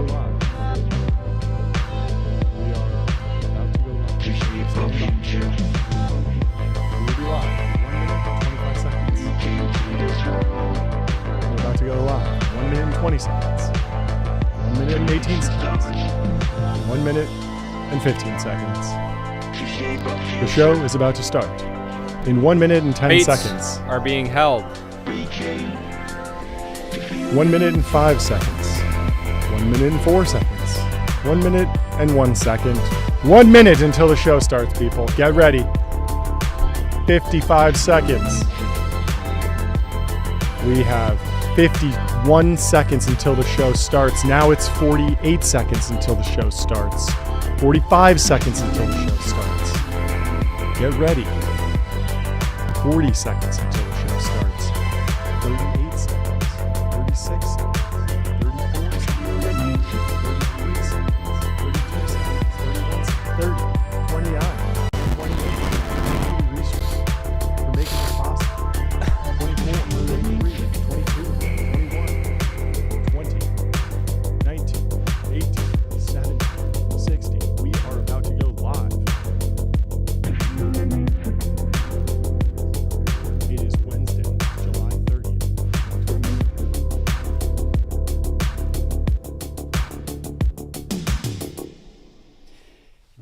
live. We are about to go live. We will be live. 1 minute, 25 seconds. We're about to go live. 1 minute and 20 seconds. 1 minute and 18 seconds. 1 minute and 15 seconds. The show is about to start in 1 minute and 10 seconds. Are being held. 1 minute and 5 seconds. 1 minute and 4 seconds. 1 minute and 1 second. 1 minute until the show starts, people. Get ready. 55 seconds. We have 51 seconds until the show starts. Now it's 48 seconds until the show starts. 45 seconds until the show starts. Get ready. 40 seconds until the show starts. 38 seconds. 36 seconds. 34 seconds. 33 seconds. 32 seconds. 31 seconds. 30. 29. 28. Research. We're making it possible. 24. 23. 22. 21. 20. 19. 18. 17. 16. We are about to go live. It is Wednesday, July 30th.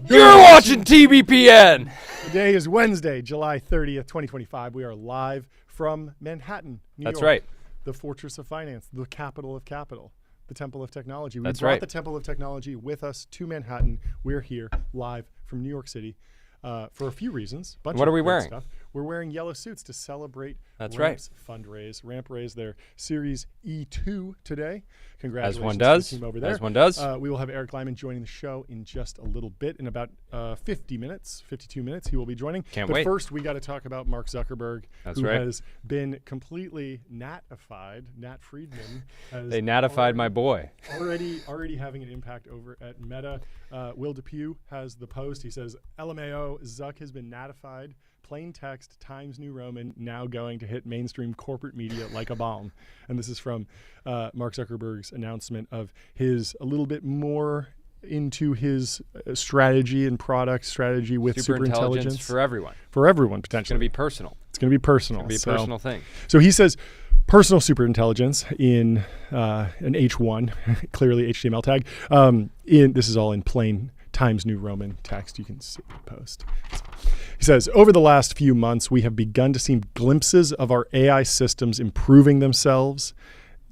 You're watching TBPN. Today is Wednesday, July 30th, 2025. We are live from Manhattan, New York. That's right. The fortress of finance, the capital of capital, the temple of technology. We That's brought right. the temple of technology with us to Manhattan. We're here live from New York City for a few reasons. What are we wearing? Stuff. We're wearing yellow suits to celebrate That's Ramp's fundraise. Ramp raised their Series E2 today. Congratulations As one to does. the team over there. As one does. We will have Eric Lyman joining the show in just a little bit. In about 52 minutes, he will be joining. Can't but wait. First, we got to talk about Mark Zuckerberg, That's who right. has been completely natified. Nat Friedman has They natified my boy. already having an impact over at Meta. Will Depew has the post. He says, LMAO, Zuck has been natified. Plain text, Times New Roman, now going to hit mainstream corporate media like a bomb. And this is from Mark Zuckerberg's announcement of his a little bit more into his strategy and product strategy with superintelligence. For everyone. For everyone, It's going potentially. to be personal. It's going to be personal. It's going to be a personal thing. So he says personal superintelligence in an H1, clearly HTML tag. This is all in plain Times New Roman text. You can see the post. He says, over the last few months, we have begun to see glimpses of our AI systems improving themselves.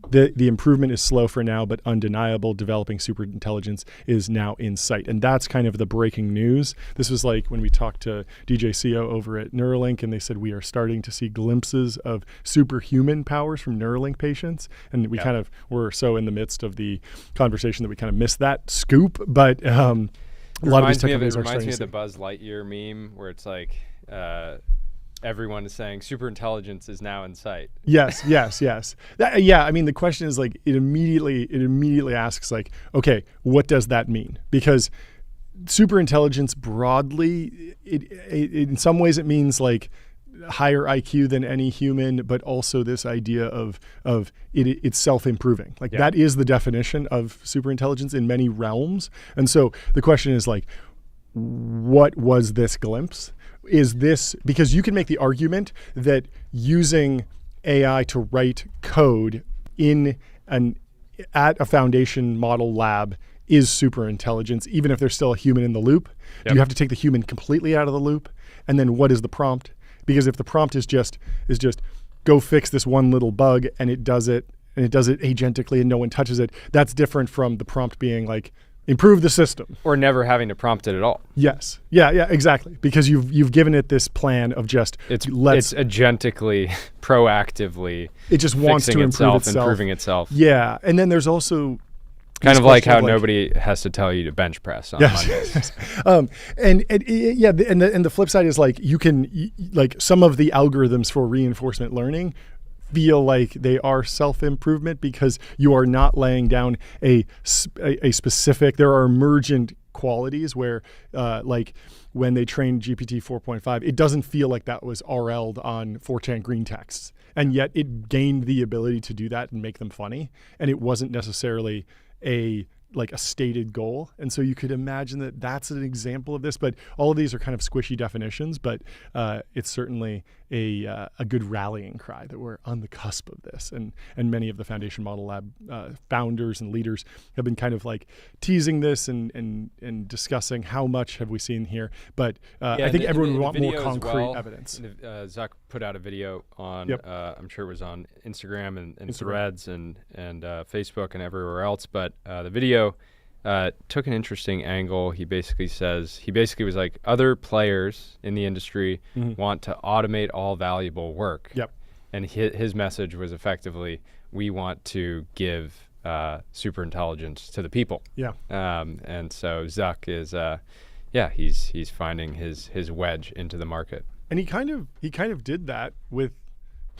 The improvement is slow for now, but undeniable. Developing superintelligence is now in sight. And that's kind of the breaking news. This was like when we talked to DJ CO over at Neuralink, and they said we are starting to see glimpses of superhuman powers from Neuralink patients. And we kind of were so in the midst of the conversation that we kind of missed that scoop. But a lot of these tech companies are It reminds me of the starting Buzz Lightyear meme where it's like everyone is saying superintelligence is now in sight. Yes. I mean, the question is like it immediately asks like, okay, what does that mean? Because superintelligence broadly, it in some ways it means like higher IQ than any human, but also this idea of it's self-improving. Like that is the definition of superintelligence in many realms. And so the question is like, what was this glimpse? Is this because you can make the argument that using AI to write code at a foundation model lab is superintelligence, even if there's still a human in the loop? Yep. Do you have to take the human completely out of the loop? And then what is the prompt? Because if the prompt is just go fix this one little bug and it does it agentically and no one touches it, that's different from the prompt being like, improve the system. Or never having to prompt it at all. Yes. Yeah, exactly. Because you've given it this plan of just it's agentically, proactively it just wants to improve itself. Improving itself. Yeah. And then there's also kind of like how nobody has to tell you to bench press on Mondays. And the flip side is like you can like some of the algorithms for reinforcement learning feel like they are self-improvement because you are not laying down a specific, there are emergent qualities where like when they trained GPT 4.5, it doesn't feel like that was RL'd on 4chan green texts. And yet it gained the ability to do that and make them funny. And it wasn't necessarily a like a stated goal. And so you could imagine that that's an example of this, but all of these are kind of squishy definitions, but it's certainly a good rallying cry that we're on the cusp of this. And many of the Foundation Model Lab founders and leaders have been kind of like teasing this and discussing how much have we seen here. But I think everyone would want more concrete evidence. Zuck put out a video on, I'm sure it was on Instagram and Threads and Facebook and everywhere else, but the video took an interesting angle. He basically was like, other players in the industry want to automate all valuable work. Yep. And his message was effectively, we want to give super intelligence to the people. Yeah. And so Zuck is, he's finding his wedge into the market. And he kind of did that with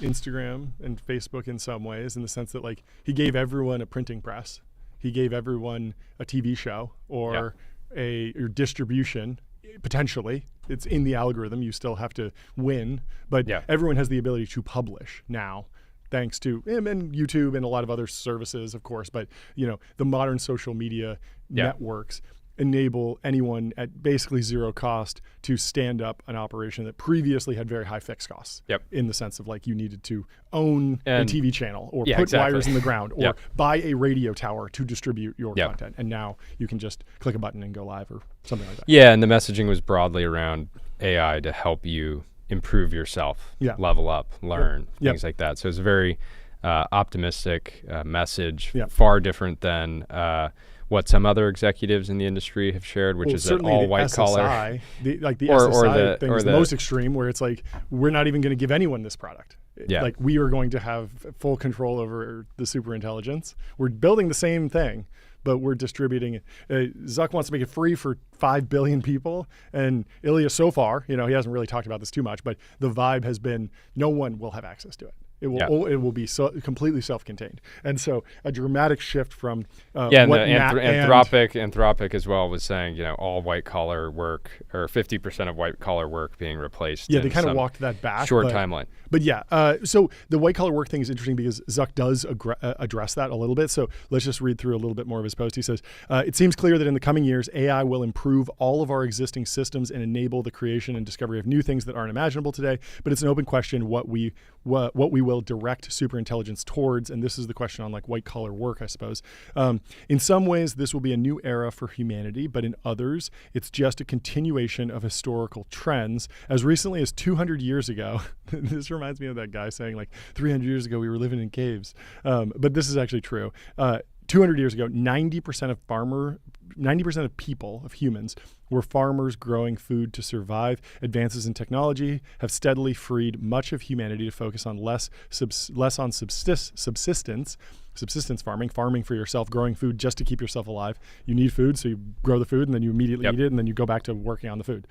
Instagram and Facebook in some ways, in the sense that like he gave everyone a printing press. He gave everyone a TV show or your distribution, potentially. It's in the algorithm. You still have to win, but everyone has the ability to publish now, thanks to him and YouTube and a lot of other services, of course. But the modern social media networks enable anyone at basically zero cost to stand up an operation that previously had very high fixed costs. Yep. In the sense of like you needed to own a TV channel or put exactly. wires in the ground or buy a radio tower to distribute your content. And now you can just click a button and go live or something like that. Yeah, and the messaging was broadly around AI to help you improve yourself, level up, learn, things like that. So it's a very optimistic message, far different than what some other executives in the industry have shared, which is an all white collar. The SSI thing is the most extreme, where it's like, we're not even going to give anyone this product. Like we are going to have full control over the super intelligence. We're building the same thing, but we're distributing it. Zuck wants to make it free for 5 billion people. And Ilya, so far, he hasn't really talked about this too much, but the vibe has been no one will have access to it. It will be completely self-contained, and so a dramatic shift from Anthropic as well was saying all white collar work or 50% of white collar work being replaced. Yeah, they kind of walked that back. Short timeline. But so the white collar work thing is interesting because Zuck does address that a little bit. So let's just read through a little bit more of his post. He says, "It seems clear that in the coming years, AI will improve all of our existing systems and enable the creation and discovery of new things that aren't imaginable today. But it's an open question what we will direct superintelligence towards." And this is the question on like white collar work, I suppose. "In some ways, this will be a new era for humanity, but in others, it's just a continuation of historical trends. As recently as 200 years ago," this reminds me of that guy saying like 300 years ago we were living in caves. But this is actually true. 200 years ago, 90% of people, of humans, were farmers growing food to survive. Advances in technology have steadily freed much of humanity to focus on less on subsistence farming for yourself, growing food just to keep yourself alive. You need food, so you grow the food, and then you immediately eat it, and then you go back to working on the food.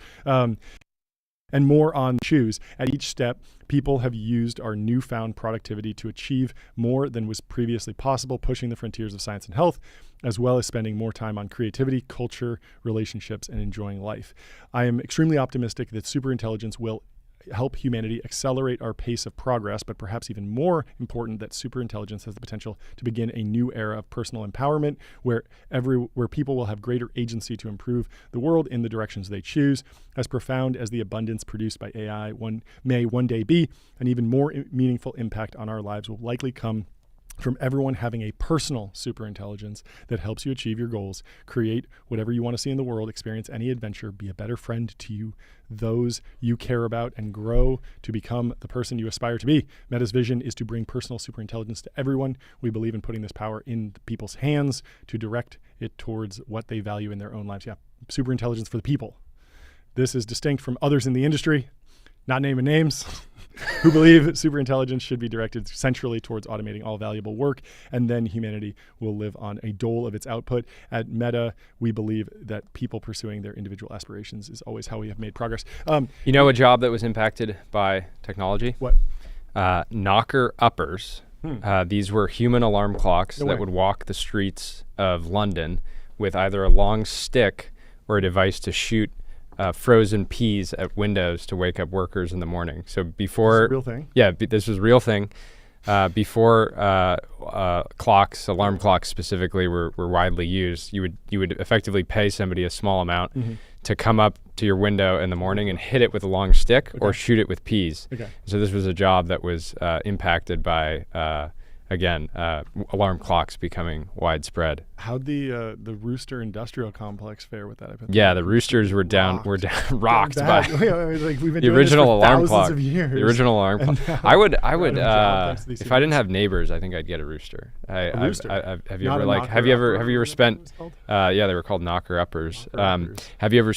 And more on choose. At each step, people have used our newfound productivity to achieve more than was previously possible, pushing the frontiers of science and health, as well as spending more time on creativity, culture, relationships, and enjoying life. I am extremely optimistic that superintelligence will help humanity accelerate our pace of progress, but perhaps even more important, that superintelligence has the potential to begin a new era of personal empowerment where people will have greater agency to improve the world in the directions they choose. As profound as the abundance produced by AI may one day be, an even more meaningful impact on our lives will likely come from everyone having a personal superintelligence that helps you achieve your goals, create whatever you want to see in the world, experience any adventure, be a better friend to you, those you care about, and grow to become the person you aspire to be. Meta's vision is to bring personal superintelligence to everyone. We believe in putting this power in people's hands to direct it towards what they value in their own lives. Yeah, superintelligence for the people. This is distinct from others in the industry, not naming names, who believe superintelligence should be directed centrally towards automating all valuable work, and then humanity will live on a dole of its output. At Meta, we believe that people pursuing their individual aspirations is always how we have made progress. A job that was impacted by technology? What? Knocker uppers. These were human alarm clocks that would walk the streets of London with either a long stick or a device to shoot frozen peas at windows to wake up workers in the morning. So before, this is a real thing. Yeah, this was a real thing. before clocks, alarm clocks specifically, were widely used, you would effectively pay somebody a small amount to come up to your window in the morning and hit it with a long stick or shoot it with peas. So this was a job that was impacted by alarm clocks becoming widespread. How'd the Rooster Industrial Complex fare with that? Yeah, the roosters were down rocked by like we've been the original alarm clock. Of years. The original alarm clock. I would if I didn't have neighbors, I think I'd get a rooster. A rooster. Have you ever spent? Yeah, they were called knocker uppers. Have you ever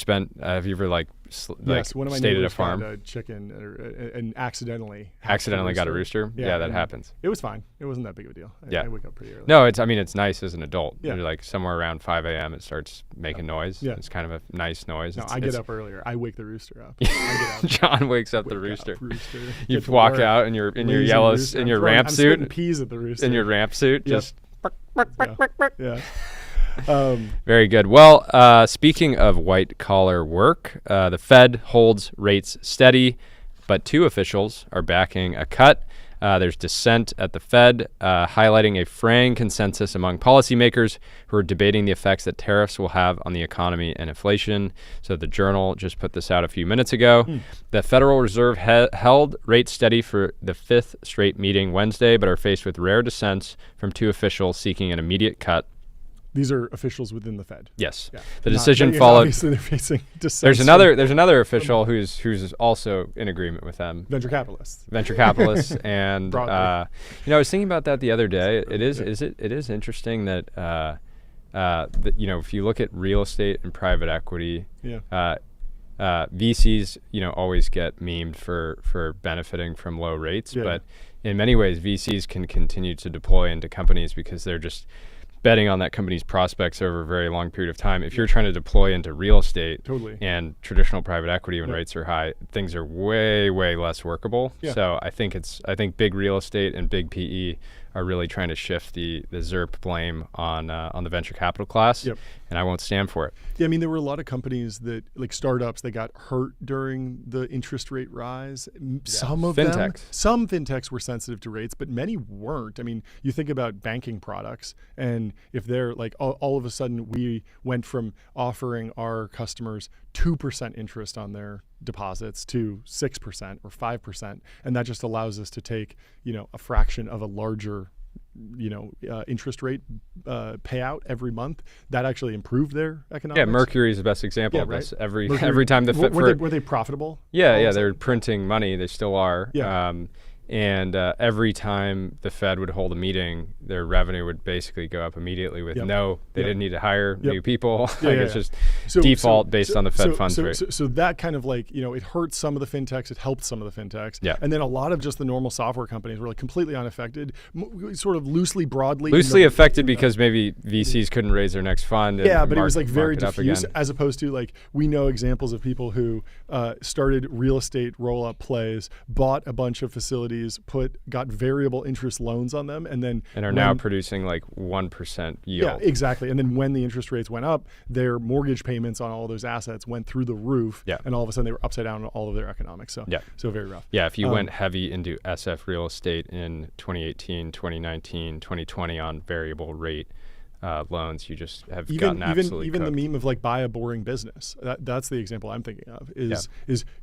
Yes, one of my stayed at a neighbors farm? found a chicken and accidentally got a rooster. Yeah, that happens. It was fine. It wasn't that big of a deal. I wake up pretty early. No, it's nice as an adult. Yeah. You're like somewhere around 5 a.m. it starts making noise. Yeah. It's kind of a nice noise. No, I get up earlier. I wake the rooster up. I get up. John wakes up the rooster. Rooster. You walk out in your yellow in your ramp suit. I'm peas at the rooster. In your ramp suit, just. Yeah. Very good. Well, speaking of white collar work, the Fed holds rates steady, but two officials are backing a cut. There's dissent at the Fed, highlighting a fraying consensus among policymakers who are debating the effects that tariffs will have on the economy and inflation. So the Journal just put this out a few minutes ago. The Federal Reserve held rates steady for the fifth straight meeting Wednesday, but are faced with rare dissents from two officials seeking an immediate cut. These are officials within the Fed. Yes. Yeah. The decision followed. Obviously, they're facing dissent. There's another official who's also in agreement with them. Venture capitalists, and I was thinking about that the other day. It is interesting that if you look at real estate and private equity, VCs always get memed for benefiting from low rates, but in many ways VCs can continue to deploy into companies because they're just betting on that company's prospects over a very long period of time. If you're trying to deploy into real estate and traditional private equity when rates are high, things are way, way less workable. So I think big real estate and big PE are really trying to shift the ZERP blame on the venture capital class, and I won't stand for it. Yeah, I mean, there were a lot of companies that, like startups, that got hurt during the interest rate rise. Some fintechs were sensitive to rates, but many weren't. I mean, you think about banking products, and if they're like all of a sudden we went from offering our customers 2% interest on their deposits to 6% or 5%, and that just allows us to take a fraction of a larger interest rate payout every month. That actually improved their economics. Yeah, Mercury is the best example of this. Every time were they profitable? Yeah, they're printing money. They still are. Yeah. And every time the Fed would hold a meeting, their revenue would basically go up immediately with they didn't need to hire new people. It's just default based on the Fed funds rate. So that kind of it hurt some of the fintechs, it helped some of the fintechs. Yeah. And then a lot of just the normal software companies were completely unaffected, sort of broadly. Loosely affected because maybe VCs couldn't raise their next fund. Yeah, but it was very diffuse, as opposed to we know examples of people who started real estate roll-up plays, bought a bunch of facilities, got variable interest loans on them, and are now producing 1% yield. Yeah, exactly. And then when the interest rates went up, their mortgage payments on all those assets went through the roof. Yeah. And all of a sudden they were upside down on all of their economics. So very rough. Yeah, if you went heavy into SF real estate in 2018, 2019, 2020 on variable rate loans, you just have gotten absolutely even cooked. The meme of buy a boring business. That's the example I'm thinking of. Is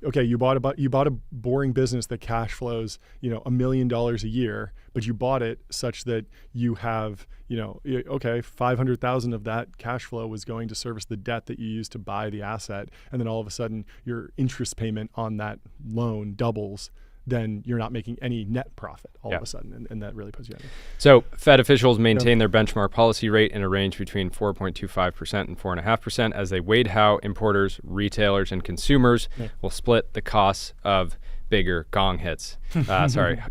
okay, you bought a boring business that cash flows $1 million a year, but you bought it such that you have $500,000 of that cash flow was going to service the debt that you used to buy the asset, and then all of a sudden your interest payment on that loan doubles. Then you're not making any net profit all of a sudden, and that really puts you out. So Fed officials maintain their benchmark policy rate in a range between 4.25% and 4.5% as they weighed how importers, retailers, and consumers will split the costs of bigger gong hits.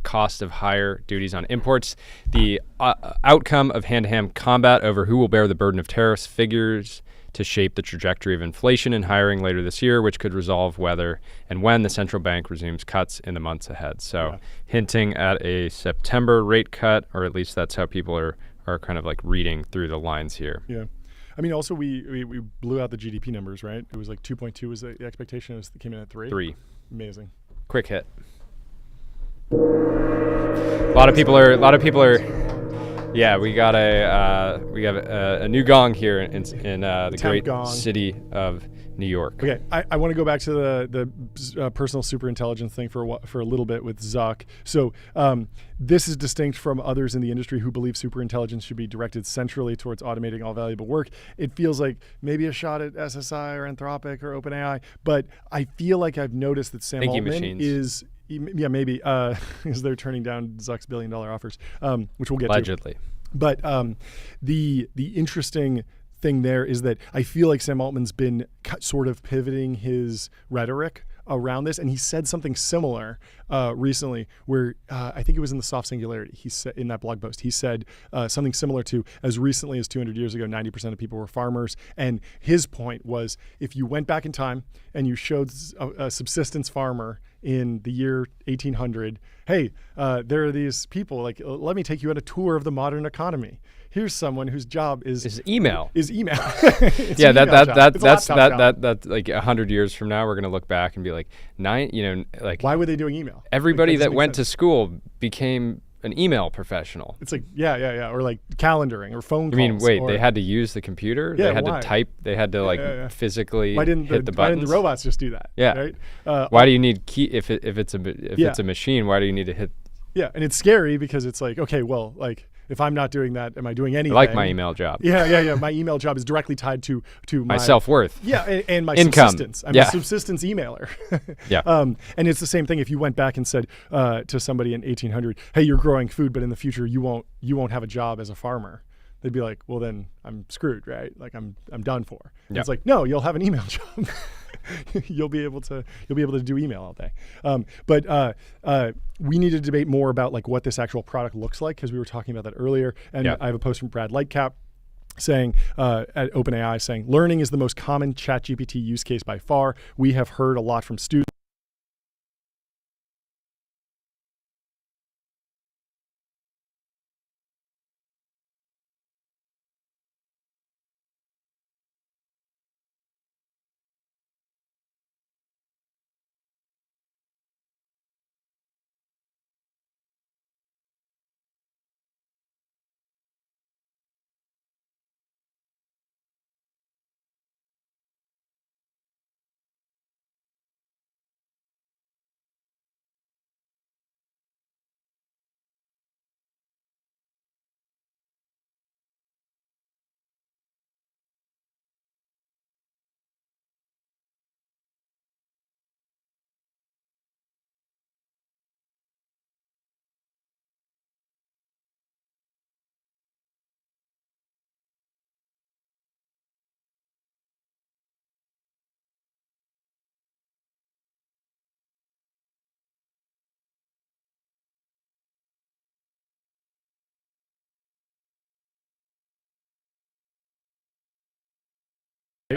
Cost of higher duties on imports. The outcome of hand-to-hand combat over who will bear the burden of tariffs figures to shape the trajectory of inflation and hiring later this year, which could resolve whether and when the central bank resumes cuts in the months ahead. So hinting at a September rate cut, or at least that's how people are kind of reading through the lines here. Yeah. I mean, also we blew out the GDP numbers, right? It was 2.2 was the expectation. It came in at 3. 3. Amazing. Quick hit. A lot of people are. Yeah, we got a new gong here in the great city of New York. Okay, I want to go back to the personal superintelligence thing for a little bit with Zuck. So this is distinct from others in the industry who believe superintelligence should be directed centrally towards automating all valuable work. It feels like maybe a shot at SSI or Anthropic or OpenAI, but I feel like I've noticed that Sam Altman is. Yeah, maybe, is they're turning down Zuck's $1 billion offers, which we'll get Allegedly. to. But the interesting thing there is that I feel like Sam Altman's been sort of pivoting his rhetoric around this, and he said something similar recently where I think it was in the Soft Singularity. He said in that blog post, he said something similar to, as recently as 200 years ago, 90% of people were farmers. And his point was, if you went back in time and you showed a subsistence farmer in the year 1800, hey, there are these people, like, let me take you on a tour of the modern economy. Here's someone whose job is email. Yeah, that's like 100 years from now, we're gonna look back and be like, why were they doing email? Everybody that went to school became an email professional. It's like, yeah, or like calendaring or phone calls. I mean, wait, they had to use the computer? Yeah, they had why? to type, they had to physically hit the buttons? Why didn't the robots just do that? Yeah. Right? Why do you need key if it's a machine, why do you need to hit? Yeah, and it's scary because it's like, okay, well, like, if I'm not doing that, am I doing anything? I like my email job. Yeah. My email job is directly tied to my self-worth. Yeah, and my income. Subsistence. I'm a subsistence emailer. Yeah. And it's the same thing if you went back and said to somebody in 1800, hey, you're growing food, but in the future you won't have a job as a farmer. They'd be like, well, then I'm screwed, right? Like I'm done for. And it's like, no, you'll have an email job. You'll be able to do email all day. But we need to debate more about like what this actual product looks like, because we were talking about that earlier. And I have a post from Brad Lightcap saying at OpenAI saying, learning is the most common ChatGPT use case by far. We have heard a lot from students.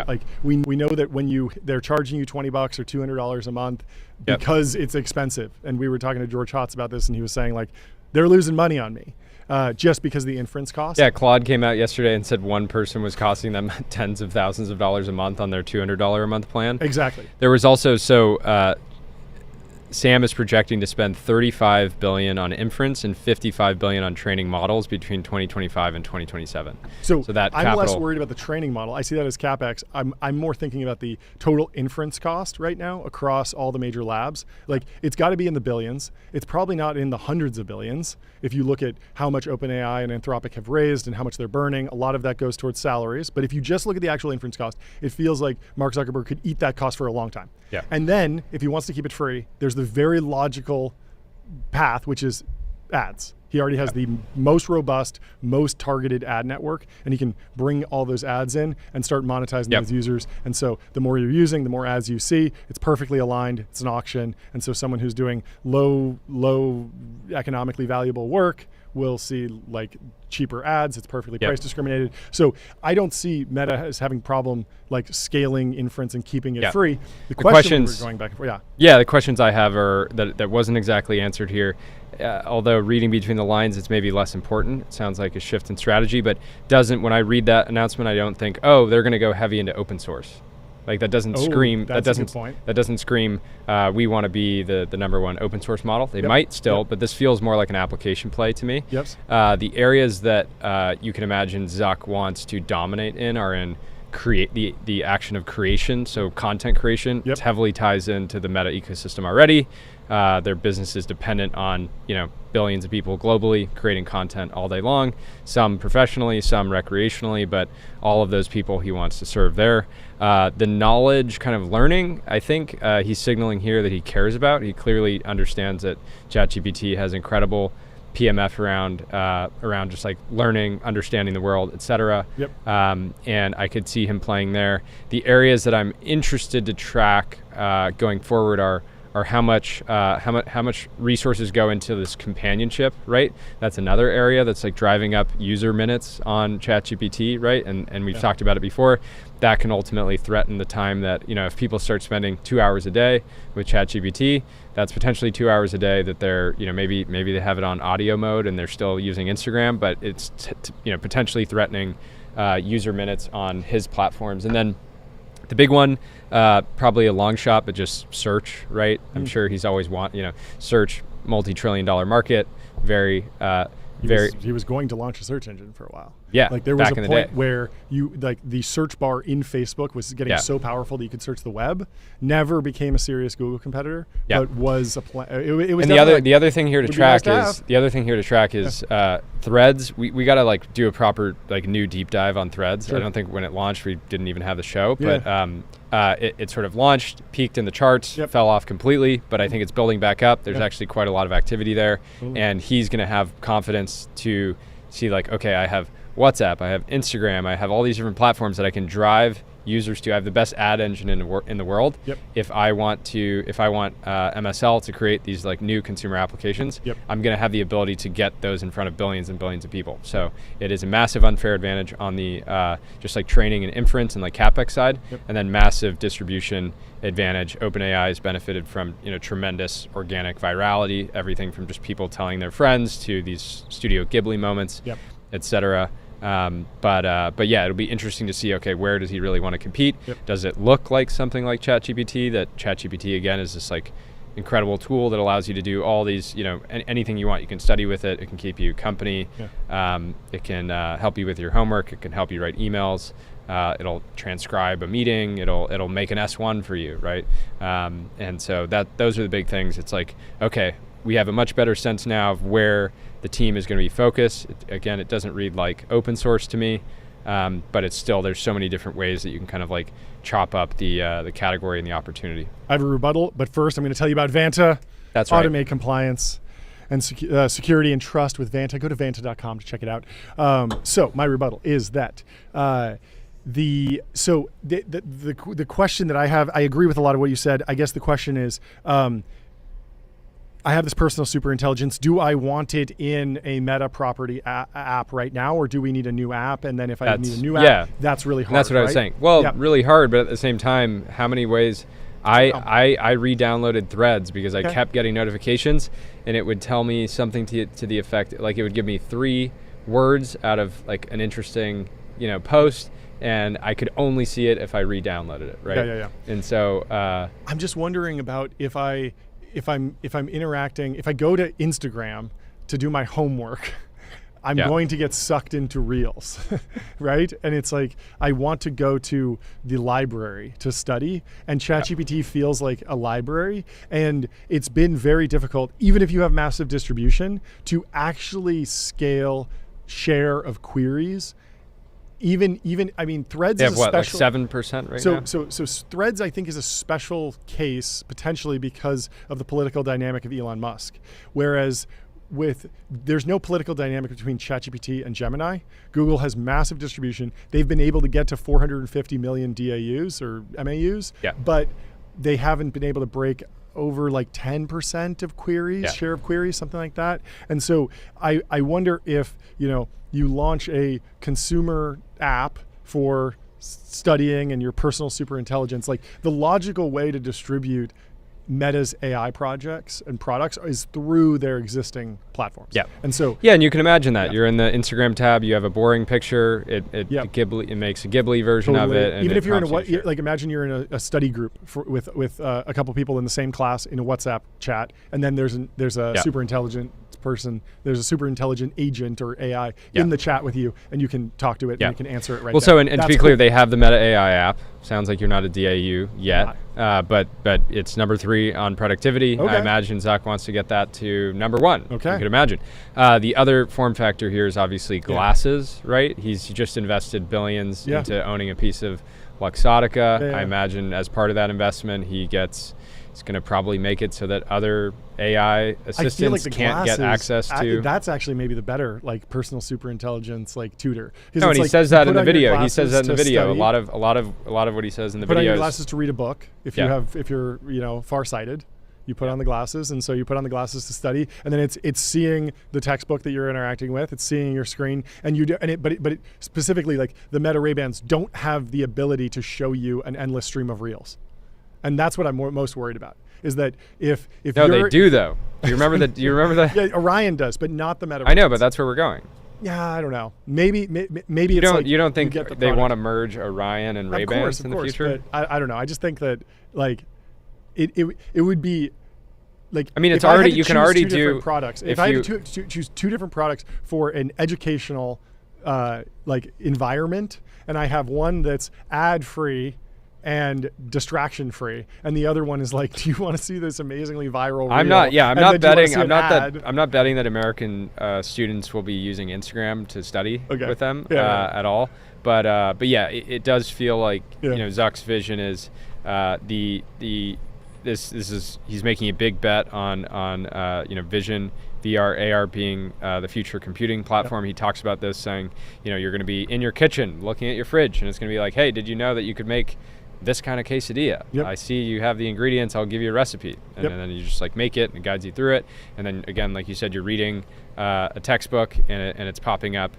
Like we know that when they're charging you $20 or $200 a month because it's expensive. And we were talking to George Hotz about this, and he was saying like they're losing money on me just because of the inference cost. Yeah, Claude came out yesterday and said one person was costing them tens of thousands of dollars a month on their $200 a month plan. Exactly. There was also Sam is projecting to spend $35 billion on inference and $55 billion on training models between 2025 and 2027. So that I'm less worried about the training model. I see that as CapEx. I'm more thinking about the total inference cost right now across all the major labs. Like it's got to be in the billions. It's probably not in the hundreds of billions. If you look at how much OpenAI and Anthropic have raised and how much they're burning, a lot of that goes towards salaries. But if you just look at the actual inference cost, it feels like Mark Zuckerberg could eat that cost for a long time. Yeah. And then if he wants to keep it free, there's the very logical path, which is ads. He already has the most robust, most targeted ad network, and he can bring all those ads in and start monetizing those users. And so the more you're using, the more ads you see. It's perfectly aligned. It's an auction. And so someone who's doing low economically valuable work will see like cheaper ads. It's perfectly price discriminated. So I don't see Meta as having problem like scaling inference and keeping it free. The questions we're going back and forth. The questions I have are that wasn't exactly answered here. Although reading between the lines, it's maybe less important. It sounds like a shift in strategy, but when I read that announcement, I don't think, oh, they're going to go heavy into open source. Like that doesn't scream. That's a good point. That doesn't scream. We want to be the number one open source model. They Yep. might still, Yep. but this feels more like an application play to me. Yep. The areas that you can imagine Zuck wants to dominate in are in create the action of creation. So content creation. Yep. It heavily ties into the Meta ecosystem already. Their business is dependent on billions of people globally creating content all day long, some professionally, some recreationally, but all of those people he wants to serve there. The knowledge kind of learning, I think he's signaling here that he cares about. He clearly understands that ChatGPT has incredible PMF around just like learning, understanding the world, etc. Yep. And I could see him playing there. The areas that I'm interested to track going forward are how much resources go into this companionship, right? That's another area that's like driving up user minutes on ChatGPT, right? And we've talked about it before. That can ultimately threaten the time that, if people start spending 2 hours a day with ChatGPT, that's potentially 2 hours a day that they're, maybe they have it on audio mode and they're still using Instagram, but it's potentially threatening user minutes on his platforms. And then the big one, probably a long shot, but just search, right? I'm sure he's always search, multi-trillion-dollar market, very. He was going to launch a search engine for a while. Yeah, like there was back a in the point day. where the search bar in Facebook was getting so powerful that you could search the web. Never became a serious Google competitor, but was a plan. It was. And the other thing here to track is Threads. We got to do a proper new deep dive on Threads. Sure. I don't think when it launched we didn't even have the show, but it sort of launched, peaked in the charts, fell off completely, but I think it's building back up. There's actually quite a lot of activity there, and he's going to have confidence to see okay, I have WhatsApp, I have Instagram, I have all these different platforms that I can drive users to. I have the best ad engine in the world. Yep. If I want MSL to create these new consumer applications, I'm going to have the ability to get those in front of billions and billions of people. So it is a massive unfair advantage on the just training and inference and CapEx side, and then massive distribution advantage. OpenAI has benefited from tremendous organic virality, everything from just people telling their friends to these Studio Ghibli moments, etc. But yeah, it'll be interesting to see, okay, where does he really want to compete? Does it look like something like ChatGPT, that ChatGPT, again, is this incredible tool that allows you to do all these, anything you want. You can study with it. It can keep you company. It can help you with your homework. It can help you write emails. It'll transcribe a meeting. It'll make an S1 for you, right? And so those are the big things. It's okay, we have a much better sense now of where the team is going to be focused. Again, it doesn't read like open source to me, but it's still, there's so many different ways that you can kind of chop up the category and the opportunity. I have a rebuttal, but first I'm going to tell you about Vanta. That's right. Automate compliance and security and trust with Vanta. Go to vanta.com to check it out. So my rebuttal is that the question that I have, I agree with a lot of what you said. I guess the question is, I have this personal superintelligence. Do I want it in a Meta property app right now, or do we need a new app? And then if I need a new app, that's really hard. And that's what I was saying. Well, really hard, but at the same time, how many ways? I re-downloaded Threads because I kept getting notifications, and it would tell me something to the effect, it would give me 3 words out of an interesting post, and I could only see it if I re-downloaded it, right? Yeah. And so I'm just wondering about if I'm interacting, if I go to Instagram to do my homework, I'm going to get sucked into Reels, right? And it's I want to go to the library to study, and ChatGPT feels like a library, and it's been very difficult, even if you have massive distribution, to actually scale share of queries. Even I mean, Threads is a special. 7% right now? So Threads, I think, is a special case potentially because of the political dynamic of Elon Musk. Whereas there's no political dynamic between ChatGPT and Gemini. Google has massive distribution. They've been able to get to 450 million DAUs or MAUs, but they haven't been able to break over 10% of queries, share of queries, something like that. And so I wonder if, you launch a consumer app for studying and your personal superintelligence, the logical way to distribute Meta's AI projects and products is through their existing platforms. Yeah. And so and you can imagine that you're in the Instagram tab, you have a boring picture, it makes a Ghibli version of it. And even if you're in like imagine you're in a study group with a couple people in the same class in a WhatsApp chat, and then there's a super intelligent person, there's a super intelligent agent or AI in the chat with you, and you can talk to it and you can answer it right well, there. so and to be clear, they have the Meta AI app. Sounds like you're not a DAU yet, but it's number 3 on productivity. I imagine Zuck wants to get that to number 1. Okay. You could imagine. The other form factor here is obviously glasses, right? He's just invested billions into owning a piece of Luxottica. I imagine as part of that investment, it's going to probably make it so that other AI assistants can't get access to. That's actually maybe the better like personal super intelligence like tutor. No, and he says that in the video. He says that in the video. A lot of what he says in the video. Put on your glasses to read a book if you're farsighted. You put on the glasses, and so you put on the glasses to study, and then it's seeing the textbook that you're interacting with. It's seeing your screen, and but specifically like the Meta Ray-Bans don't have the ability to show you an endless stream of reels. And that's what I'm most worried about. Is that if no, they do though. Do you remember that? Yeah, Orion does, but not the Meta. I know, but that's where we're going. Yeah, I don't know. Maybe you don't think they want to merge Orion and Ray-Bans in the future? But I don't know. I just think that like it would be like. I mean, it's already you can already do products. If I had to choose 2 different products for an educational like environment, and I have one that's ad-free and distraction-free, and the other one is like, do you want to see this amazingly viral reel? I'm not betting that American students will be using Instagram to study with them at all. But yeah, it does feel like Zuck's vision is he's making a big bet on vision, VR, AR being the future computing platform. He talks about this saying, you're going to be in your kitchen looking at your fridge, and it's going to be like, hey, did you know that you could make this kind of quesadilla? I see you have the ingredients, I'll give you a recipe. And then you just like make it, and it guides you through it. And then again, like you said, you're reading a textbook, and it's popping up.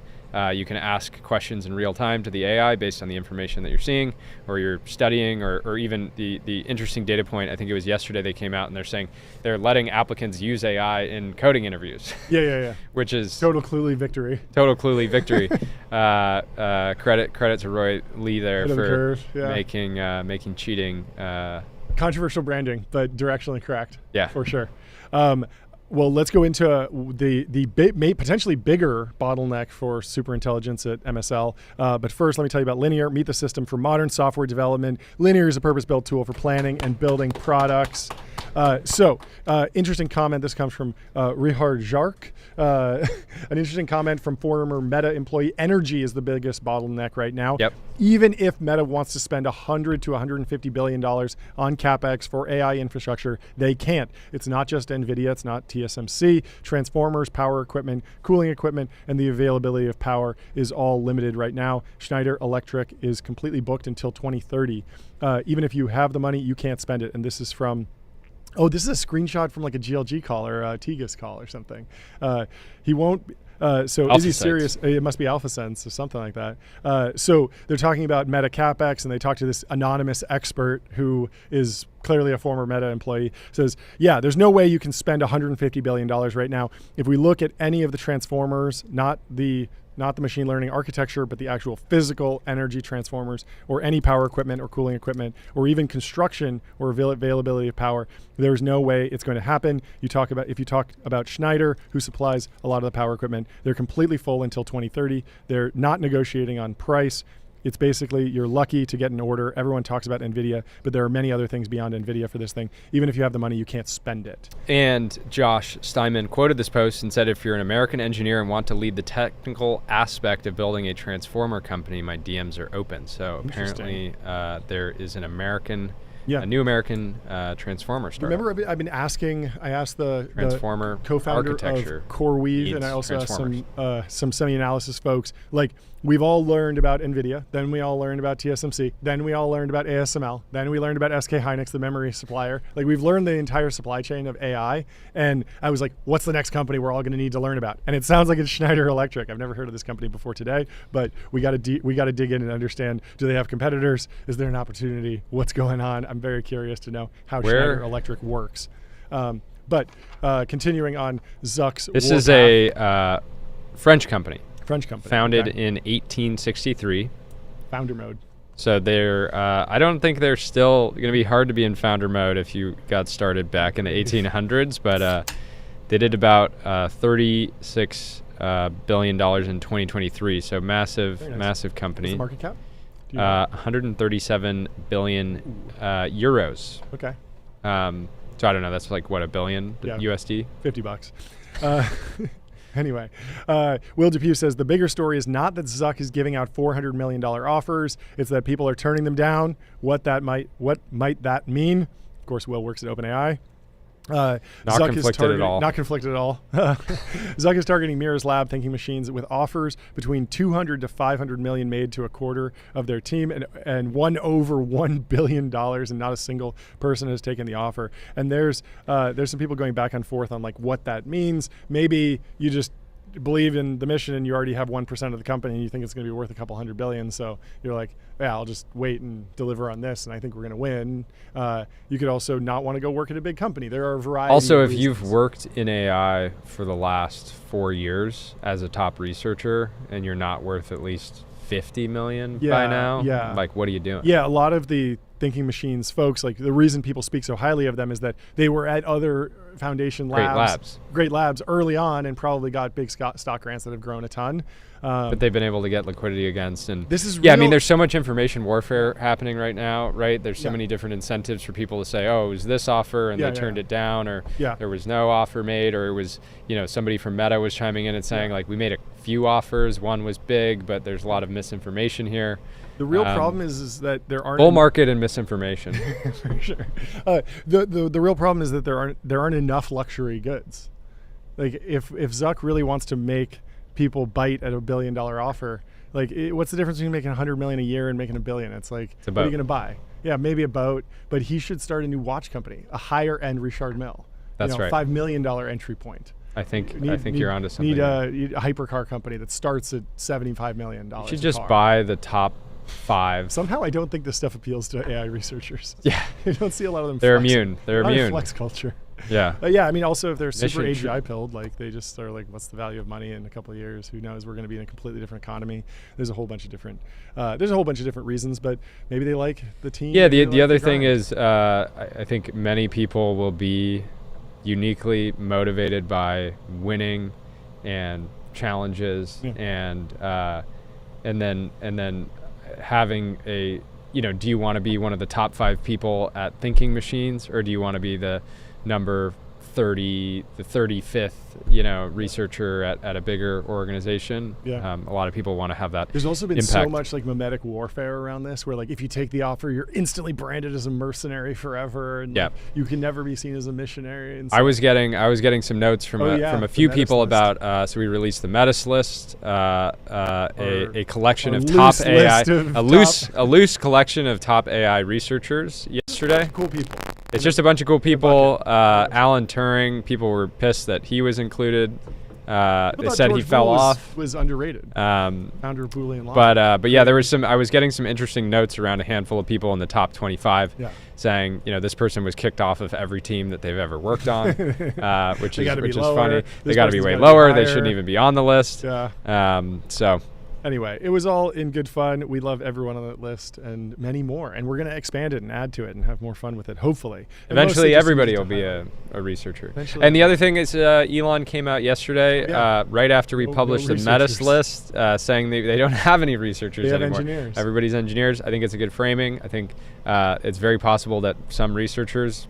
You can ask questions in real time to the AI based on the information that you're seeing, or you're studying, or even the interesting data point. I think it was yesterday they came out and they're saying they're letting applicants use AI in coding interviews. Yeah. Which is total Cluely victory. Credit to Roy Lee there for making cheating. Controversial branding, but directionally correct. Yeah, for sure. Well, let's go into the potentially bigger bottleneck for superintelligence at MSL. But first, let me tell you about Linear. Meet the system for modern software development. Linear is a purpose-built tool for planning and building products. Interesting comment. This comes from Rihard Jark. An interesting comment from former Meta employee. Energy is the biggest bottleneck right now. Yep. Even if Meta wants to spend $100 to $150 billion on CapEx for AI infrastructure, they can't. It's not just NVIDIA. It's not TSMC. Transformers, power equipment, cooling equipment, and the availability of power is all limited right now. Schneider Electric is completely booked until 2030. Even if you have the money, you can't spend it. And this is from... Oh, this is a screenshot from like a GLG call or a Tegas call or something. He won't... So is he serious? It must be AlphaSense or something like that. So they're talking about Meta CapEx, and they talk to this anonymous expert who is clearly a former Meta employee. Says, yeah, there's no way you can spend $150 billion right now. If we look at any of the transformers, not the machine learning architecture, but the actual physical energy transformers, or any power equipment or cooling equipment, or even construction or availability of power, there's no way it's going to happen. If you talk about Schneider, who supplies a lot of the power equipment, they're completely full until 2030. They're not negotiating on price. It's basically you're lucky to get an order. Everyone talks about NVIDIA, but there are many other things beyond NVIDIA for this thing. Even if you have the money, you can't spend it. And Josh Steinman quoted this post and said, if you're an American engineer and want to lead the technical aspect of building a transformer company, my DMs are open. So apparently there is a new American transformer startup. Remember, I've been asking. I asked the transformer co-founder of CoreWeave, and I also asked some semi-analysis folks. Like, we've all learned about NVIDIA, then we all learned about TSMC, then we all learned about ASML, then we learned about SK Hynix, the memory supplier. Like, we've learned the entire supply chain of AI, and I was like, what's the next company we're all going to need to learn about? And it sounds like it's Schneider Electric. I've never heard of this company before today, but we got to dig in and understand, do they have competitors? Is there an opportunity? What's going on? I'm very curious to know how Schneider Electric works. But continuing on Zuck's This is a French company. Founded okay. in 1863. Founder mode. So they're, I don't think they're still going to be hard to be in founder mode if you got started back in the 1800s, but they did about $36 billion in 2023. So massive company. What's the market cap? 137 billion euros. Okay. So I don't know. That's like what, $1 billion USD? $50. Anyway, Will Depew says the bigger story is not that Zuck is giving out $400 million offers. It's that people are turning them down. What might that mean? Of course, Will works at OpenAI. Not conflicted at all. Not conflicted at all. Zuck is targeting Mira's Lab thinking machines with offers between 200 to 500 million made to a quarter of their team, and won over $1 billion, and not a single person has taken the offer. And there's some people going back and forth on like what that means. Maybe you just believe in the mission and you already have 1% of the company and you think it's going to be worth a couple $100 billion, so you're like, yeah, I'll just wait and deliver on this and I think we're going to win. You could also not want to go work at a big company. There are a variety also of if you've worked in AI for the last 4 years as a top researcher and you're not worth at least 50 million by now, like what are you doing? Yeah, a lot of the thinking machines folks, like the reason people speak so highly of them is that they were at other foundation great labs early on and probably got big stock grants that have grown a ton. But they've been able to get liquidity against, and this is I mean, there's so much information warfare happening right now, right? There's so many different incentives for people to say, oh, it was this offer and they turned it down, or there was no offer made, or it was, somebody from Meta was chiming in and saying like, we made a few offers, one was big, but there's a lot of misinformation here. The real problem is that there aren't bull market and misinformation. For sure. The real problem is that there aren't enough luxury goods. Like if Zuck really wants to make people bite at $1 billion offer, like what's the difference between making $100 million a year and making $1 billion? It's like, what are you going to buy? Yeah, maybe a boat, but he should start a new watch company, a higher end Richard Mille. That's right. $5 million entry point. I think you're onto something. Need a hypercar company that starts at $75 million. You should just buy the top 5. Somehow I don't think this stuff appeals to AI researchers. Yeah. I don't see a lot of them. They're immune. They're immune. Flex culture. Yeah. I mean, also if they're super AGI pilled, like they just are like, what's the value of money in a couple of years? Who knows? We're going to be in a completely different economy. There's a whole bunch of different reasons, but maybe they like the team. Yeah. The other thing is, I think many people will be uniquely motivated by winning and challenges, and then having a, do you want to be one of the top 5 people at thinking machines, or do you want to be the number 30, the 35th, researcher at a bigger organization? A lot of people want to have that. There's also been impact. So much like mimetic warfare around this, where like if you take the offer, you're instantly branded as a mercenary forever, and like, you can never be seen as a missionary. And I was getting some notes from a few people about. So we released the Metis list, a collection of top AI, a loose collection of top AI researchers yesterday. Cool people. It's just a bunch of cool people. Alan Turing, people were pissed that he was included. They said George he fell off. Was underrated. Founder of Boolean Law. But yeah, there was some. I was getting some interesting notes around a handful of people in the top 25, saying this person was kicked off of every team that they've ever worked on, which is funny. They got to be way lower. They shouldn't even be on the list. So. Anyway, it was all in good fun. We love everyone on that list and many more. And we're going to expand it and add to it and have more fun with it, hopefully. Eventually, everybody will be a researcher. And the other thing is Elon came out yesterday, right after we published the Metis list, saying they don't have any researchers anymore. Engineers. Everybody's engineers. I think it's a good framing. I think it's very possible that some researchers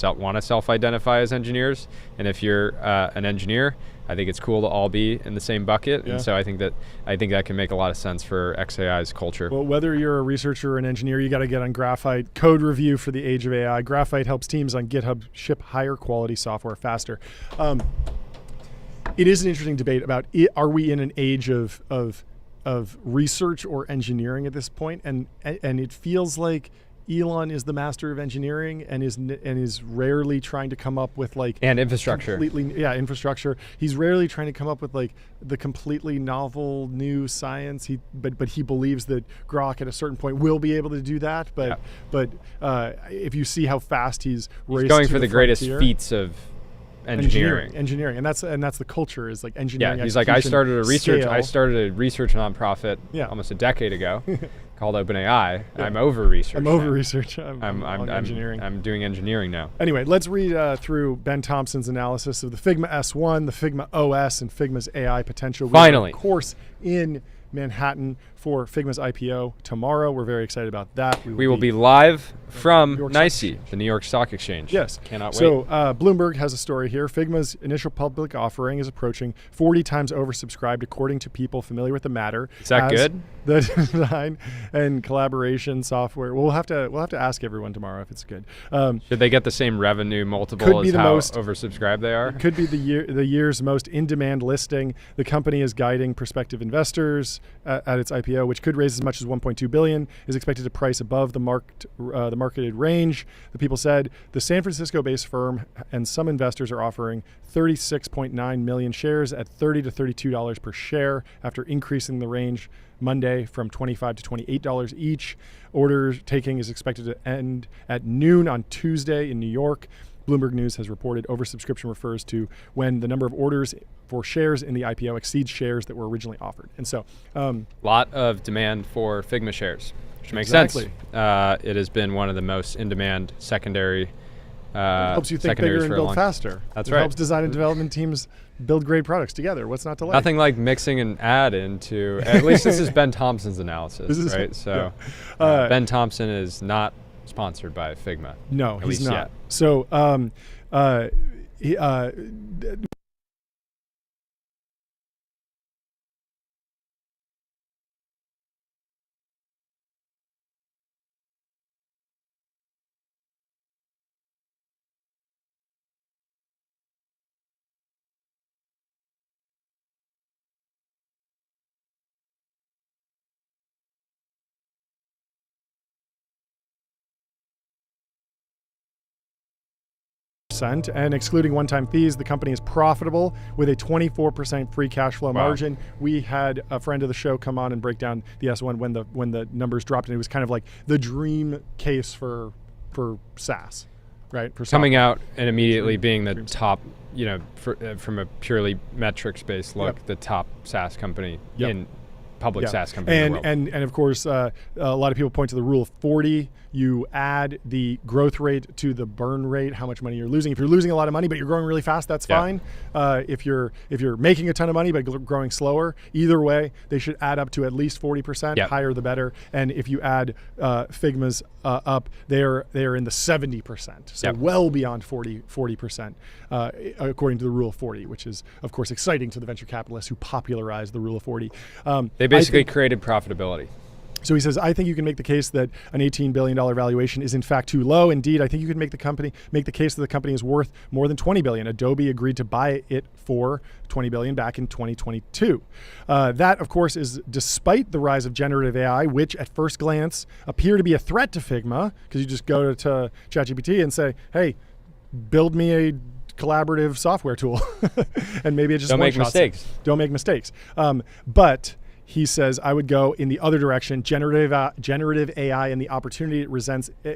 want to self-identify as engineers. And if you're an engineer, I think it's cool to all be in the same bucket, and so I think that can make a lot of sense for XAI's culture. Well, whether you're a researcher or an engineer, you got to get on Graphite. Code review for the age of AI. Graphite helps teams on GitHub ship higher quality software faster. It is an interesting debate about are we in an age of research or engineering at this point, and it feels like Elon is the master of engineering and is rarely trying to come up with like infrastructure. Infrastructure. He's rarely trying to come up with like the completely novel new science. But he believes that Grok at a certain point will be able to do that. But if you see how fast he's going for the greatest feats of engineering, and that's the culture is like engineering. Yeah, he's like, I started a research nonprofit almost a decade ago called OpenAI. Yeah. I'm over research. I'm engineering. I'm doing engineering now. Anyway, let's read through Ben Thompson's analysis of the Figma S1, the Figma OS, and Figma's AI potential. Finally, of course, in Manhattan for Figma's IPO tomorrow. We're very excited about that. We will be live from NYSE, the New York Stock Exchange. Yes. Cannot wait. So Bloomberg has a story here. Figma's initial public offering is approaching 40 times oversubscribed, according to people familiar with the matter. Is that good? The design and collaboration software. We'll have to ask everyone tomorrow if it's good. Should they get the same revenue multiple as how oversubscribed they are? It could be the year's most in-demand listing. The company is guiding prospective investors at its IPO, which could raise as much as $1.2 billion, is expected to price above the marketed range. The people said the San Francisco-based firm and some investors are offering 36.9 million shares at $30 to $32 per share after increasing the range Monday from $25 to $28 each. Order taking is expected to end at noon on Tuesday in New York. Bloomberg News has reported oversubscription refers to when the number of orders for shares in the IPO exceeds shares that were originally offered. And so lot of demand for Figma shares, which makes sense. It has been one of the most in-demand secondary helps you think bigger and build faster. That's right. It helps design and development teams build great products together. What's not to like? Nothing like mixing an ad into, at least this is Ben Thompson's analysis, right? So Ben Thompson is not sponsored by Figma. No, he's not. Yet. So and excluding one-time fees, the company is profitable with a 24% free cash flow margin. We had a friend of the show come on and break down the S1 when the numbers dropped, and it was kind of like the dream case for SaaS, right? For coming out and immediately being the top, from a purely metrics-based look, the top SaaS company in public SaaS company in the world. And of course, a lot of people point to the rule of 40. You add the growth rate to the burn rate, how much money you're losing. If you're losing a lot of money but you're growing really fast, that's fine. If you're making a ton of money but growing slower, either way, they should add up to at least 40%. Higher the better. And if you add Figma's up, they're in the 70%. So well beyond 40%, according to the rule of 40, which is of course exciting to the venture capitalists who popularized the rule of 40. They basically created profitability. So he says, I think you can make the case that an $18 billion valuation is in fact too low. Indeed, I think you could make the case that the company is worth more than $20 billion. Adobe agreed to buy it for $20 billion back in 2022. That, of course, is despite the rise of generative AI, which at first glance appear to be a threat to Figma, because you just go to ChatGPT and say, hey, build me a collaborative software tool. And maybe it just don't make mistakes. Don't make mistakes. But he says, I would go in the other direction. Generative AI and the opportunity it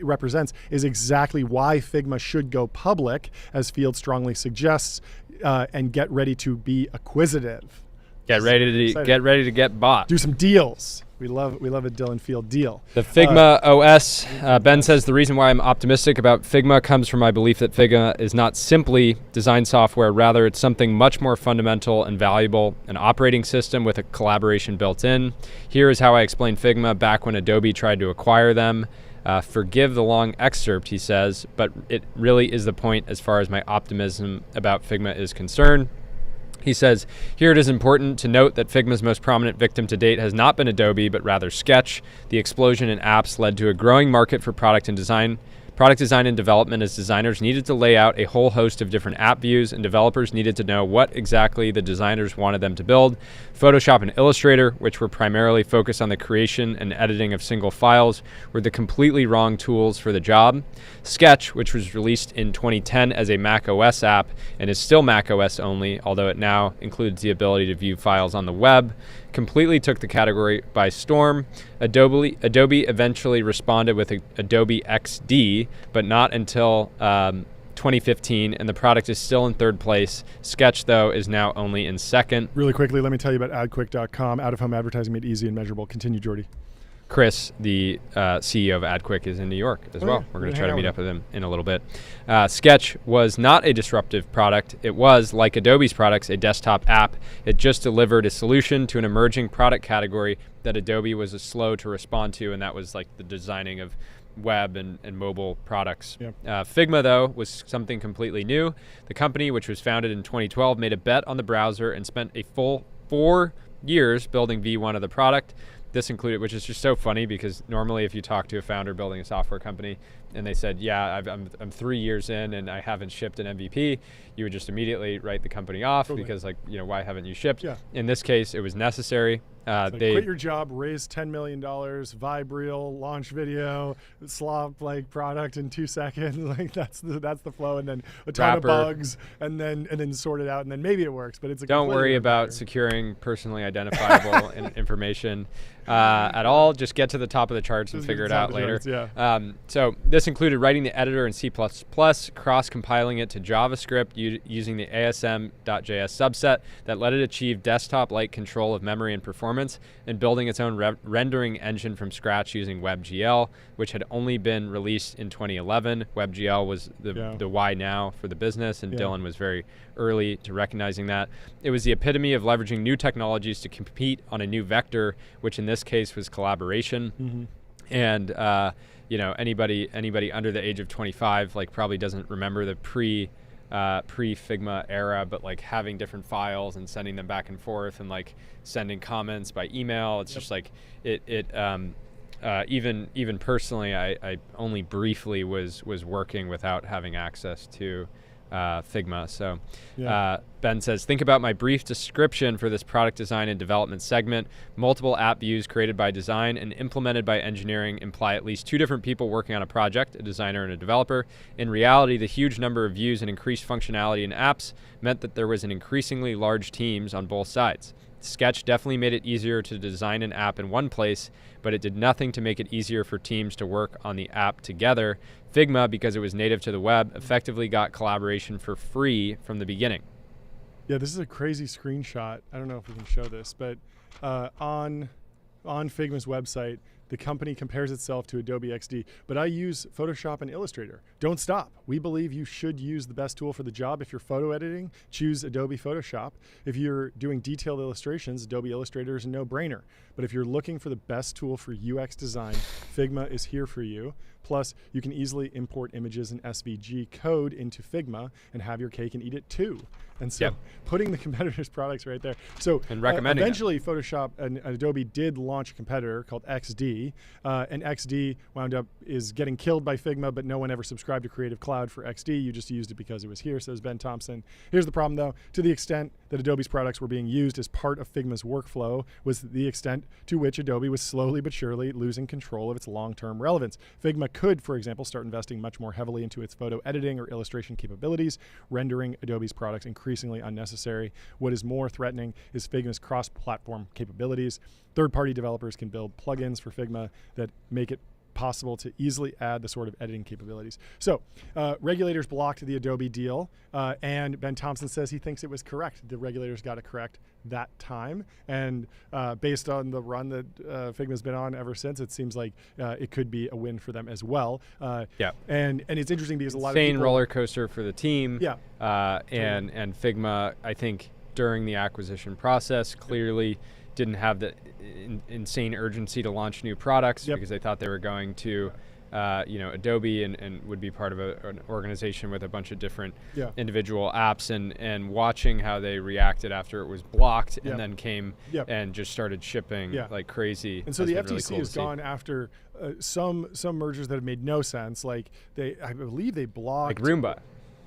represents is exactly why Figma should go public, as Field strongly suggests, and get ready to be acquisitive. Get ready to get bought. Do some deals. We love a Dylan Field deal. The Figma OS, Ben says the reason why I'm optimistic about Figma comes from my belief that Figma is not simply design software, rather it's something much more fundamental and valuable, an operating system with a collaboration built in. Here is how I explained Figma back when Adobe tried to acquire them. Forgive the long excerpt, he says, but it really is the point as far as my optimism about Figma is concerned. He says, here it is important to note that Figma's most prominent victim to date has not been Adobe, but rather Sketch. The explosion in apps led to a growing market for product and design Product design and development, as designers needed to lay out a whole host of different app views, and developers needed to know what exactly the designers wanted them to build. Photoshop and Illustrator, which were primarily focused on the creation and editing of single files, were the completely wrong tools for the job. Sketch, which was released in 2010 as a Mac OS app and is still Mac OS only, although it now includes the ability to view files on the web, completely took the category by storm. Adobe eventually responded with Adobe XD, but not until 2015, and the product is still in third place. Sketch, though, is now only in second. Really quickly, let me tell you about AdQuick.com. Out-of-home advertising made easy and measurable. Continue, Jordy. Chris, the CEO of AdQuick, is in New York as well. Yeah. We're going to try to meet up with him in a little bit. Sketch was not a disruptive product. It was, like Adobe's products, a desktop app. It just delivered a solution to an emerging product category that Adobe was slow to respond to, and that was like the designing of web and mobile products. Yep. Figma, though, was something completely new. The company, which was founded in 2012, made a bet on the browser and spent a full 4 years building V1 of the product. This included, which is just so funny because normally if you talk to a founder building a software company and they said, yeah, I'm 3 years in and I haven't shipped an MVP, you would just immediately write the company off because why haven't you shipped? Yeah. In this case, it was necessary. They quit your job, raise $10 million, vibe reel, launch video, slop product in 2 seconds. That's the flow, and then a ton of bugs, and then sort it out, and then maybe it works. But it's don't worry about securing personally identifiable information at all. Just get to the top of the charts and figure it out later. So this included writing the editor in C++, cross-compiling it to JavaScript using the ASM.js subset that let it achieve desktop-like control of memory and performance, and building its own rendering engine from scratch using WebGL, which had only been released in 2011. WebGL was the why now for the business, and Dylan was very early to recognizing that. It was the epitome of leveraging new technologies to compete on a new vector, which in this case was collaboration. Mm-hmm. And anybody under the age of 25 probably doesn't remember the pre-Figma era, but having different files and sending them back and forth and sending comments by email. It's just even personally, I only briefly was working without having access to Figma. So Ben says, think about my brief description for this product design and development segment. Multiple app views created by design and implemented by engineering imply at least 2 different people working on a project, a designer and a developer. In reality, the huge number of views and increased functionality in apps meant that there was an increasingly large teams on both sides. Sketch definitely made it easier to design an app in one place, but it did nothing to make it easier for teams to work on the app together. Figma, because it was native to the web, effectively got collaboration for free from the beginning. Yeah, this is a crazy screenshot. I don't know if we can show this, but on Figma's website, the company compares itself to Adobe XD, but I use Photoshop and Illustrator. Don't stop. We believe you should use the best tool for the job. If you're photo editing, choose Adobe Photoshop. If you're doing detailed illustrations, Adobe Illustrator is a no-brainer. But if you're looking for the best tool for UX design, Figma is here for you. Plus, you can easily import images and SVG code into Figma and have your cake and eat it too. And so putting the competitors' products right there. So and recommending eventually Photoshop and Adobe did launch a competitor called XD. And XD wound up is getting killed by Figma, but no one ever subscribed to Creative Cloud for XD. You just used it because it was here, says Ben Thompson. Here's the problem, though. To the extent that Adobe's products were being used as part of Figma's workflow was the extent to which Adobe was slowly but surely losing control of its long-term relevance. Figma could, for example, start investing much more heavily into its photo editing or illustration capabilities, rendering Adobe's products increasingly unnecessary. What is more threatening is Figma's cross-platform capabilities. Third-party developers can build plugins for Figma that make it possible to easily add the sort of editing capabilities. So regulators blocked the Adobe deal, and Ben Thompson says he thinks it was correct. The regulators got it correct that time, and based on the run that Figma's been on ever since, it seems like it could be a win for them as well. And it's interesting because a lot of people, roller coaster for the team. And Figma, I think during the acquisition process, clearly didn't have the insane urgency to launch new products because they thought they were going to Adobe and would be part of an organization with a bunch of different individual apps, and watching how they reacted after it was blocked and then came and just started shipping like crazy. And so the FTC has gone after some mergers that have made no sense. Like I believe they blocked like Roomba.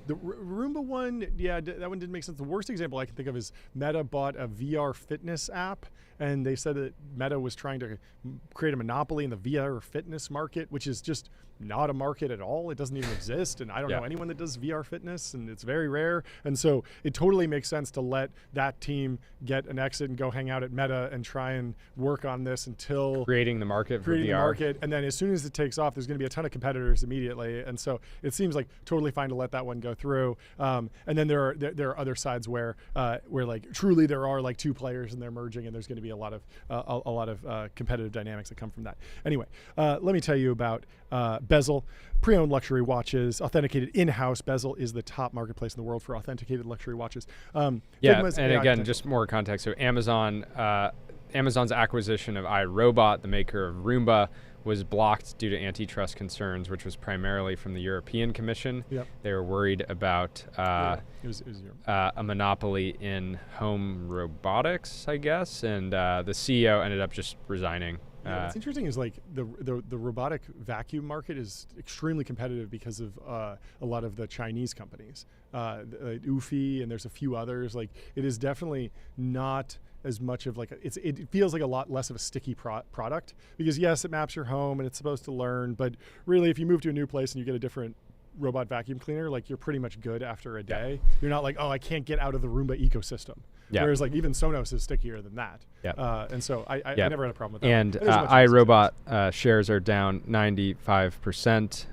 The Roomba one, that one didn't make sense. The worst example I can think of is Meta bought a VR fitness app, and they said that Meta was trying to create a monopoly in the VR fitness market, which is just not a market at all. It doesn't even exist, and I don't know anyone that does VR fitness, and it's very rare. And so it totally makes sense to let that team get an exit and go hang out at Meta and try and work on this until creating the market for VR. And then as soon as it takes off, there's going to be a ton of competitors immediately. And so it seems like totally fine to let that one go through. And then there are other sides where like truly there are like two players and they're merging, and there's going to be a lot of competitive dynamics that come from that. Anyway, let me tell you about Bezel, pre-owned luxury watches, authenticated in-house. Bezel is the top marketplace in the world for authenticated luxury watches. And again, just more context. So Amazon's acquisition of iRobot, the maker of Roomba, was blocked due to antitrust concerns, which was primarily from the European Commission. They were worried about a monopoly in home robotics, I guess, and the CEO ended up just resigning. What's interesting is like the robotic vacuum market is extremely competitive because of a lot of the Chinese companies, Eufy, and there's a few others. Like it is definitely not as much of like it feels like a lot less of a sticky product, because yes, it maps your home and it's supposed to learn, but really if you move to a new place and you get a different robot vacuum cleaner, like you're pretty much good after a day. You're not like, oh, I can't get out of the Roomba ecosystem. Whereas like even Sonos is stickier than that. And so I never had a problem with that. And iRobot shares are down 95%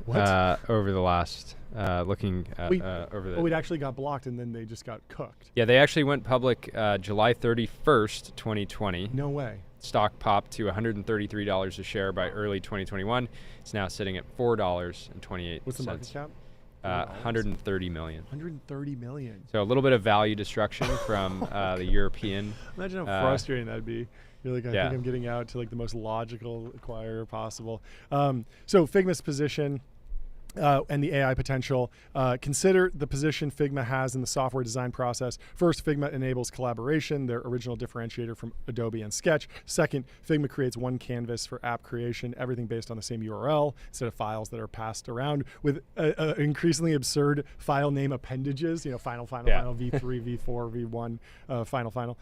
over the last it actually got blocked and then they just got cooked. Yeah, they actually went public July 31st, 2020. No way. Stock popped to $133 a share by early 2021. It's now sitting at $4.28. What's the market cap? 130 million. 130 million. So a little bit of value destruction from the European. Imagine how frustrating that'd be. You're like, I think I'm getting out to like the most logical acquirer possible. So Figma's position and the AI potential. Consider the position Figma has in the software design process. First, Figma enables collaboration, their original differentiator from Adobe and Sketch. Second, Figma creates one canvas for app creation, everything based on the same URL instead of files that are passed around with increasingly absurd file name appendages, final, V3, V4, V1, final.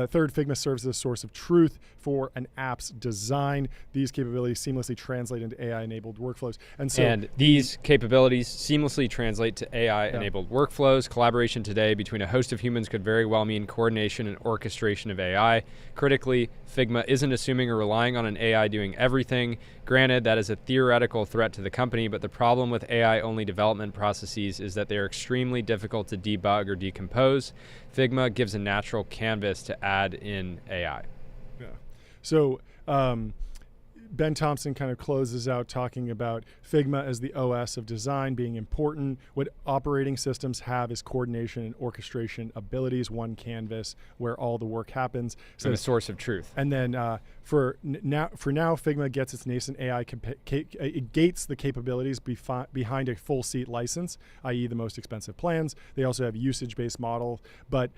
Third, Figma serves as a source of truth for an app's design. These capabilities seamlessly translate into AI-enabled workflows. And these capabilities seamlessly translate to AI-enabled workflows. Collaboration today between a host of humans could very well mean coordination and orchestration of AI. Critically, Figma isn't assuming or relying on an AI doing everything. Granted, that is a theoretical threat to the company, but the problem with AI-only development processes is that they are extremely difficult to debug or decompose. Figma gives a natural canvas to add in AI. So, Ben Thompson kind of closes out talking about Figma as the OS of design being important. What operating systems have is coordination and orchestration abilities, one canvas where all the work happens. So and the source of truth. And then for now, Figma gets its nascent AI, it gates the capabilities behind a full seat license, i.e. the most expensive plans. They also have usage-based model, but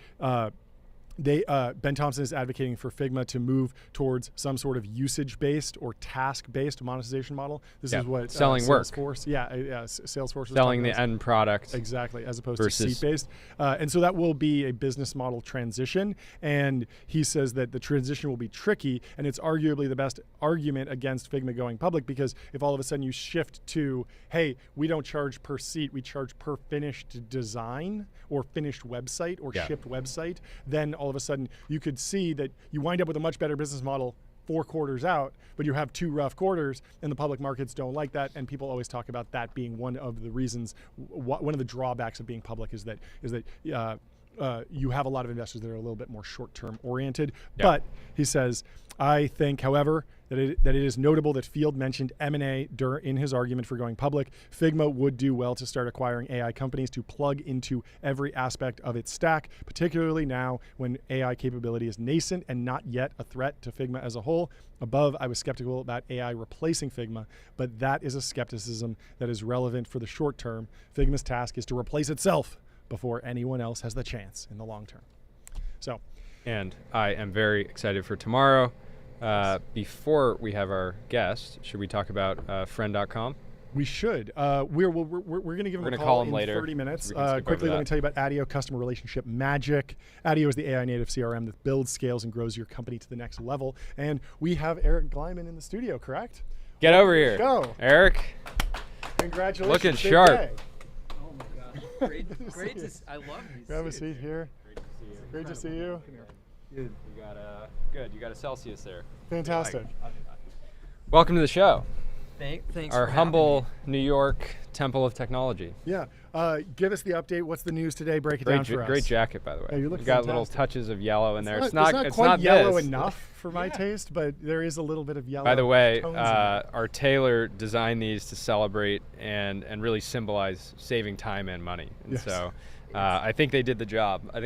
Ben Thompson is advocating for Figma to move towards some sort of usage-based or task-based monetization model. This is what selling Salesforce, Salesforce is selling the end product, exactly, as opposed to seat-based. And so that will be a business model transition. And he says that the transition will be tricky, and it's arguably the best argument against Figma going public, because if all of a sudden you shift to, hey, we don't charge per seat, we charge per finished design or finished website or shipped website, then all of a sudden you could see that you wind up with a much better business model 4 quarters out, but you have 2 rough quarters, and the public markets don't like that. And people always talk about that being one of the reasons, one of the drawbacks of being public is that you have a lot of investors that are a little bit more short-term oriented. But he says, I think, however, that it is notable that Field mentioned M&A in his argument for going public. Figma would do well to start acquiring AI companies to plug into every aspect of its stack, particularly now when AI capability is nascent and not yet a threat to Figma as a whole. Above, I was skeptical about AI replacing Figma, but that is a skepticism that is relevant for the short term. Figma's task is to replace itself before anyone else has the chance in the long term. So, and I am very excited for tomorrow. Before we have our guest, should we talk about friend.com? We should. We're going to give him a call in later. 30 minutes. Quickly, let me tell you about ADIO Customer Relationship Magic. ADIO is the AI native CRM that builds, scales, and grows your company to the next level. And we have Eric Gleiman in the studio, correct? Get over here. Go. Eric. Congratulations. Looking sharp. Oh my gosh. Great to see. I love these. Grab a seat here. Great to see you. You got a Celsius there. Fantastic. Welcome to the show. Thanks. Our humble New York Temple of Technology. Yeah. Give us the update. What's the news today? Break it down for us. Great jacket, by the way. Yeah, you look got fantastic. Little touches of yellow in there. It's not quite this. yellow enough for my taste, but there is a little bit of yellow. By the way, tones in it. our tailor designed these to celebrate and really symbolize saving time and money. And Yes. so I think they did the job. I'm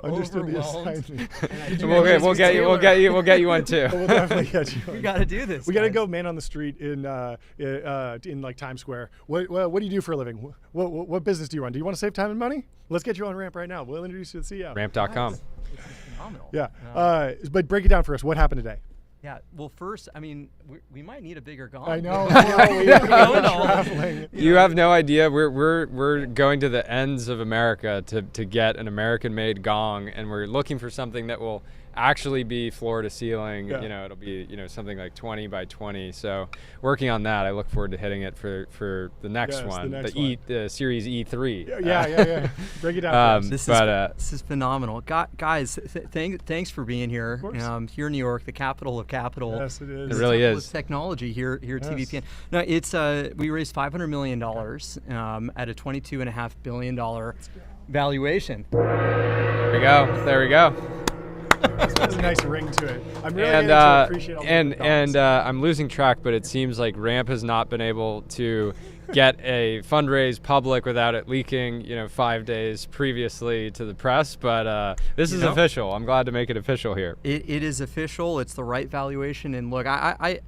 Understood the overwhelmed. assignment. We'll get you one too. We'll definitely get you. We got to do this. We got to guys. go man on the street in like Times Square. What do you do for a living? What business do you run? Do you want to save time and money? Let's get you on Ramp right now. We'll introduce you to the CEO. Ramp.com. It's phenomenal. Yeah. But break it down for us. What happened today? Yeah. Well, first, I mean, we might need a bigger gong. I know. We're going all- Traveling. You have no idea. We're going to the ends of America to get an American-made gong, and we're looking for something that will actually be floor to ceiling. Yeah. You know, it'll be something like 20 by 20. So working on that. I look forward to hitting it for the next Yes, one, the next one. the Series E3. Yeah. Break it down. For us. This is phenomenal, guys. Thanks for being here. Of course. Here in New York, the capital of capital. Yes, it is. It really Temple is. of technology here at Yes. TBPN. No, it's we raised $500 million at a $22.5 billion valuation. There we go. There's a nice ring to it. I'm really And getting to appreciate all the and gongs. I'm losing track, but it seems like Ramp has not been able to get a fundraise public without it leaking, 5 days previously to the press. But this is official. I'm glad to make it official here. It is official. It's the right valuation. And look, I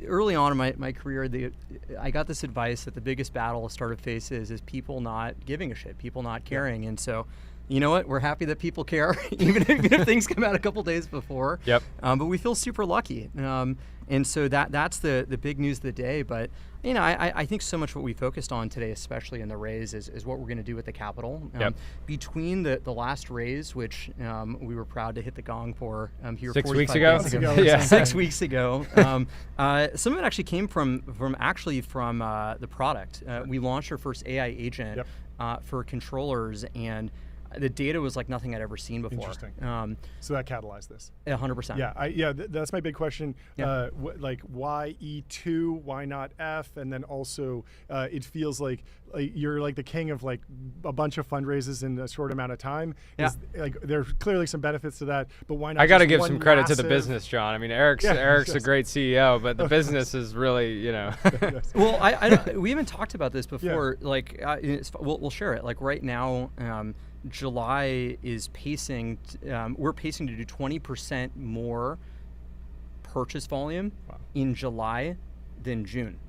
early on in my career, I got this advice that the biggest battle a startup faces is people not giving a shit, people not caring. And so, you know what? We're happy that people care, even if things come out a couple days before. Yep. But we feel super lucky. And so that's the big news of the day. But I think so much what we focused on today, especially in the raise, is what we're going to do with the capital. Yep. Between the last raise, which we were proud to hit the gong for here 6 45 weeks ago? days ago. Yeah. 6 weeks ago. Some of it actually came from the product. We launched our first AI agent for controllers, and the data was like nothing I'd ever seen before. Interesting. So that catalyzed this. 100%. Yeah, that's my big question. Yeah. Like, why E2? Why not F? And then also, it feels like you're like the king of like a bunch of fundraisers in a short amount of time. Yeah. Like there's clearly some benefits to that, but why not? I got to just give one some credit to the massive- business, John. I mean, Eric's a great CEO, but the business is really, Well, we haven't talked about this before. Yeah. Like, we'll share it. Like right now, July is pacing. We're pacing to do 20% more purchase volume in July than June.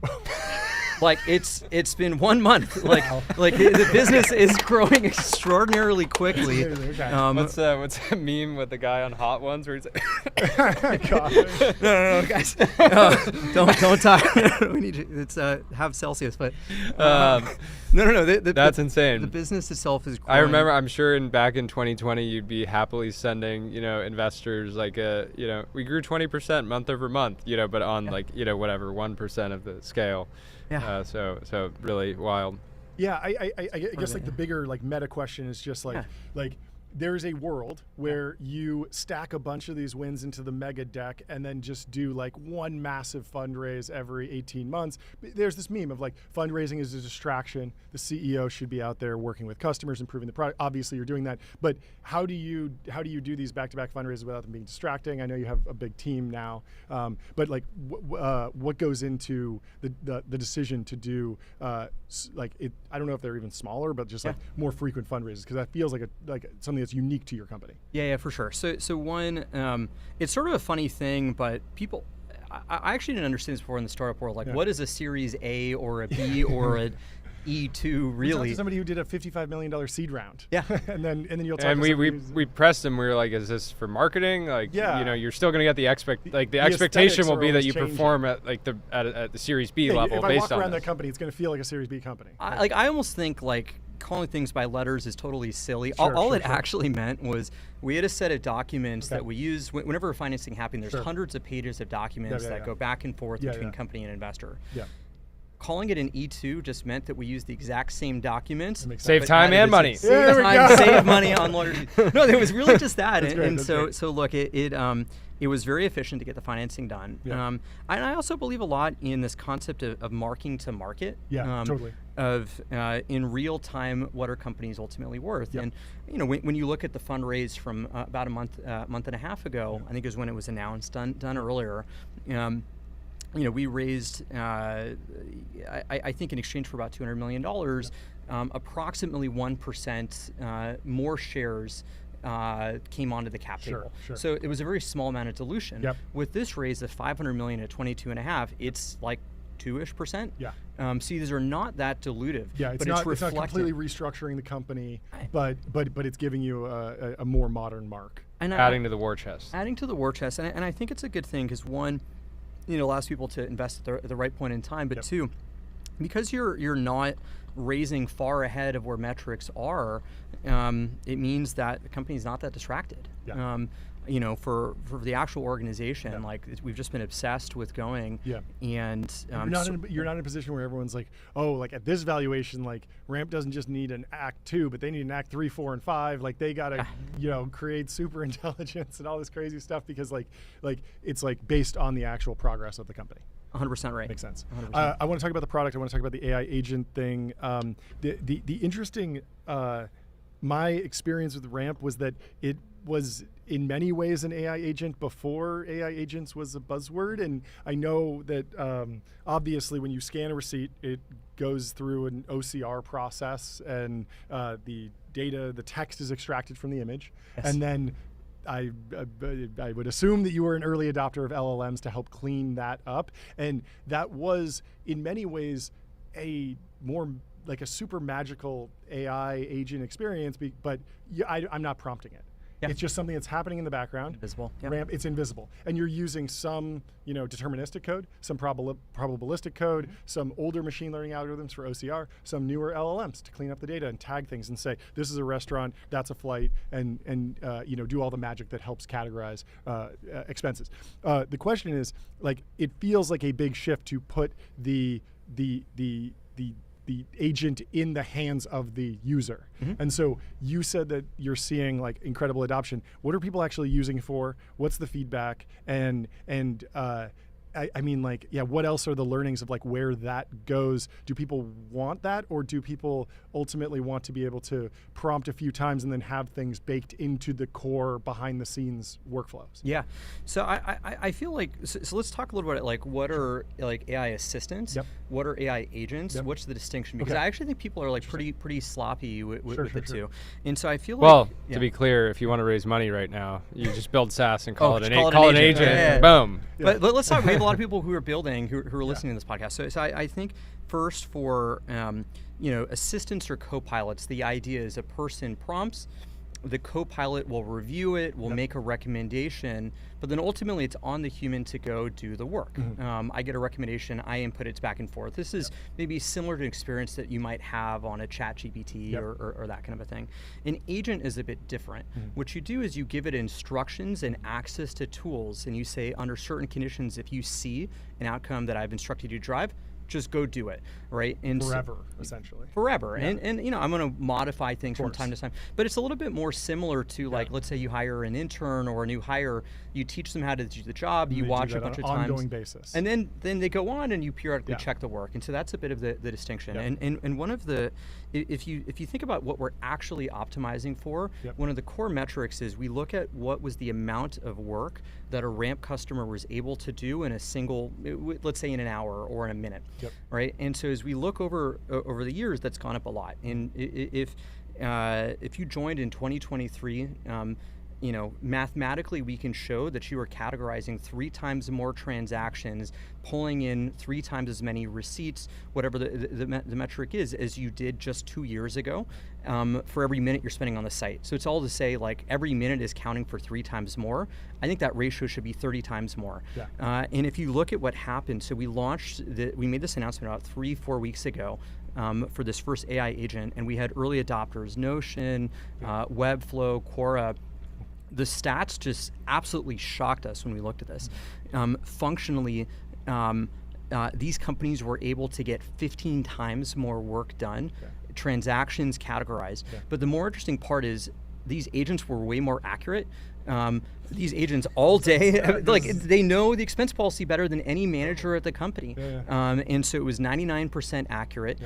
Like it's been 1 month. Like the business is growing extraordinarily quickly. What's that meme with the guy on Hot Ones where he's like, No, guys, don't talk. We need to. It's have Celsius, but no. That's insane. The business itself is growing. I remember, I'm sure back in 2020, you'd be happily sending, investors like we grew 20% month over month, but on whatever, 1% of the scale. Yeah. So really wild. Yeah, I guess like the bigger like meta question is just like there's a world where you stack a bunch of these wins into the mega deck and then just do like one massive fundraise every 18 months. There's this meme of like fundraising is a distraction. The CEO should be out there working with customers, improving the product. Obviously you're doing that, but how do you do these back-to-back fundraisers without them being distracting? I know you have a big team now, but like what goes into the decision to do like it? I don't know if they're even smaller, but just like more frequent fundraisers, because that feels like something that's unique to your company. Yeah, for sure. So one, it's sort of a funny thing, but people, I actually didn't understand this before in the startup world. Like, what is a Series A or a B or a E2 really? We talked to somebody who did a $55 million seed round. Yeah, and then you'll talk. And to we pressed them. We were like, "Is this for marketing? Like, you're still going to get the expectation will be that you perform at like at the Series B level if based on. If I walk around that company, it's going to feel like a Series B company. I almost think like calling things by letters is totally silly. All it actually meant was we had a set of documents that we use whenever financing happened. There's hundreds of pages of documents that go back and forth between company and investor. Yeah. Calling it an E2 just meant that we used the exact same documents. Save time and money. Save money on lawyers. No, it was really just that. So look, it was very efficient to get the financing done. Yeah. And I also believe a lot in this concept of marking to market. Yeah, totally. Of in real time, what are companies ultimately worth? And when you look at the fundraise from about a month and a half ago, I think is when it was announced, done earlier. We raised, I think in exchange for about $200 million, approximately 1% more shares came onto the cap table. Sure. So it was a very small amount of dilution. Yep. With this raise of $500 million at 22.5, it's like 2-ish%. Yeah. See, these are not that dilutive. Yeah, it's not completely restructuring the company, but it's giving you a more modern mark. And adding to the war chest. Adding to the war chest, and I think it's a good thing because one, allows people to invest at the right point in time, but two, because you're not raising far ahead of where metrics are, it means that the company's not that distracted. Yeah. For the actual organization, like we've just been obsessed with going. Yeah. And you're not in a position where everyone's like, oh, like at this valuation, like Ramp doesn't just need an Act 2, but they need an Act 3, 4, and 5. Like they gotta, create super intelligence and all this crazy stuff because like it's like based on the actual progress of the company. 100% right. Makes sense. I want to talk about the product. I want to talk about the AI agent thing. The interesting, my experience with Ramp was that it was in many ways an AI agent before AI agents was a buzzword. And I know that obviously when you scan a receipt, it goes through an OCR process and the text is extracted from the image. Yes. And then I would assume that you were an early adopter of LLMs to help clean that up. And that was in many ways a more like a super magical AI agent experience, but I'm not prompting it. Yeah. It's just something that's happening in the background. Invisible. Yep. Ramp, it's invisible. And you're using some, deterministic code, some probabilistic code, some older machine learning algorithms for OCR, some newer LLMs to clean up the data and tag things and say, this is a restaurant, that's a flight, and do all the magic that helps categorize expenses. The question is, like, it feels like a big shift to put the agent in the hands of the user. Mm-hmm. And so you said that you're seeing like incredible adoption. What are people actually using for? What's the feedback? And what else are the learnings of like where that goes? Do people want that, or do people ultimately want to be able to prompt a few times and then have things baked into the core behind the scenes workflows? Yeah. So I feel like, so let's talk a little bit like what are like AI assistants? Yep. What are AI agents? Yep. What's the distinction? Because I actually think people are like pretty sloppy with the two. And so I feel like, to be clear, if you want to raise money right now, you just build SaaS and call it an agent. Yeah. Boom. Yeah. But let's talk. We have a lot of people who are building, who are listening to this podcast. So I think first for assistants or co-pilots, the idea is a person prompts, the co-pilot will review it, will make a recommendation, but then ultimately it's on the human to go do the work. Mm-hmm. I get a recommendation, I input it back and forth. This is maybe similar to an experience that you might have on a ChatGPT or that kind of a thing. An agent is a bit different. Mm-hmm. What you do is you give it instructions and access to tools, and you say under certain conditions, if you see an outcome that I've instructed you to drive, just go do it, right? And forever, essentially. Forever. Yeah. And I'm going to modify things from time to time. But it's a little bit more similar to like, let's say you hire an intern or a new hire, you teach them how to do the job, you watch a bunch of times. Ongoing basis. And then they go on and you periodically check the work. And so that's a bit of the distinction. And one of the, if you think about what we're actually optimizing for, one of the core metrics is we look at what was the amount of work that a ramp customer was able to do in a single, let's say in an hour or in a minute, right? And so as we look over the years, that's gone up a lot. And if you joined in 2023, mathematically we can show that you are categorizing 3 times more transactions, pulling in 3 times as many receipts, whatever the metric is, as you did just 2 years ago, for every minute you're spending on the site. So it's all to say, like, every minute is counting for 3 times more. I think that ratio should be 30 times more. And if you look at what happened, so we made this announcement about 3-4 weeks ago, for this first AI agent, and we had early adopters, Notion, Webflow, Quora. The stats just absolutely shocked us when we looked at this. Functionally, these companies were able to get 15 times more work done, transactions categorized. But the more interesting part is these agents were way more accurate. These agents all day, like they know the expense policy better than any manager at the company. And so it was 99% accurate.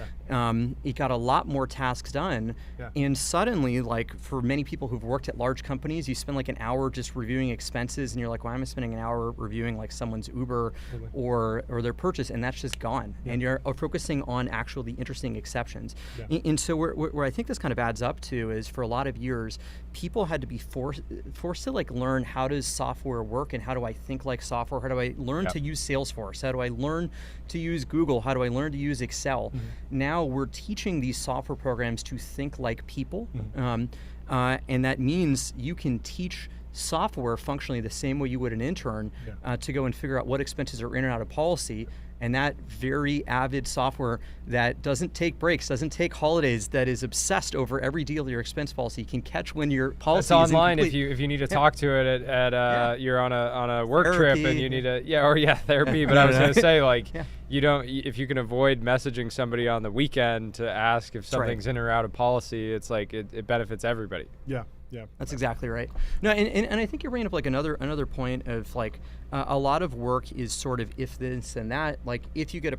It got a lot more tasks done. And suddenly, like for many people who've worked at large companies, you spend like an hour just reviewing expenses and you're like, why am I spending an hour reviewing like someone's Uber or their purchase? And that's just gone. And you're focusing on actually interesting exceptions. And so where I think this kind of adds up to is for a lot of years, people had to be forced to like learn how does software work and how do I think like software? How do I learn to use Salesforce? How do I learn to use Google? How do I learn to use Excel? Now we're teaching these software programs to think like people. And that means you can teach software functionally the same way you would an intern to go and figure out what expenses are in and out of policy. And that very avid software that doesn't take breaks, doesn't take holidays, that is obsessed over every deal of your expense policy can catch when your policy it's online if you need to talk to it at you're on a work therapy. trip and you need to therapy. But I was gonna say you don't, if you can avoid messaging somebody on the weekend to ask if something's in or out of policy, it's like it benefits everybody. Yeah, that's exactly right. No, and I think you're bringing up like another point of like a lot of work is sort of if this and that. Like if you get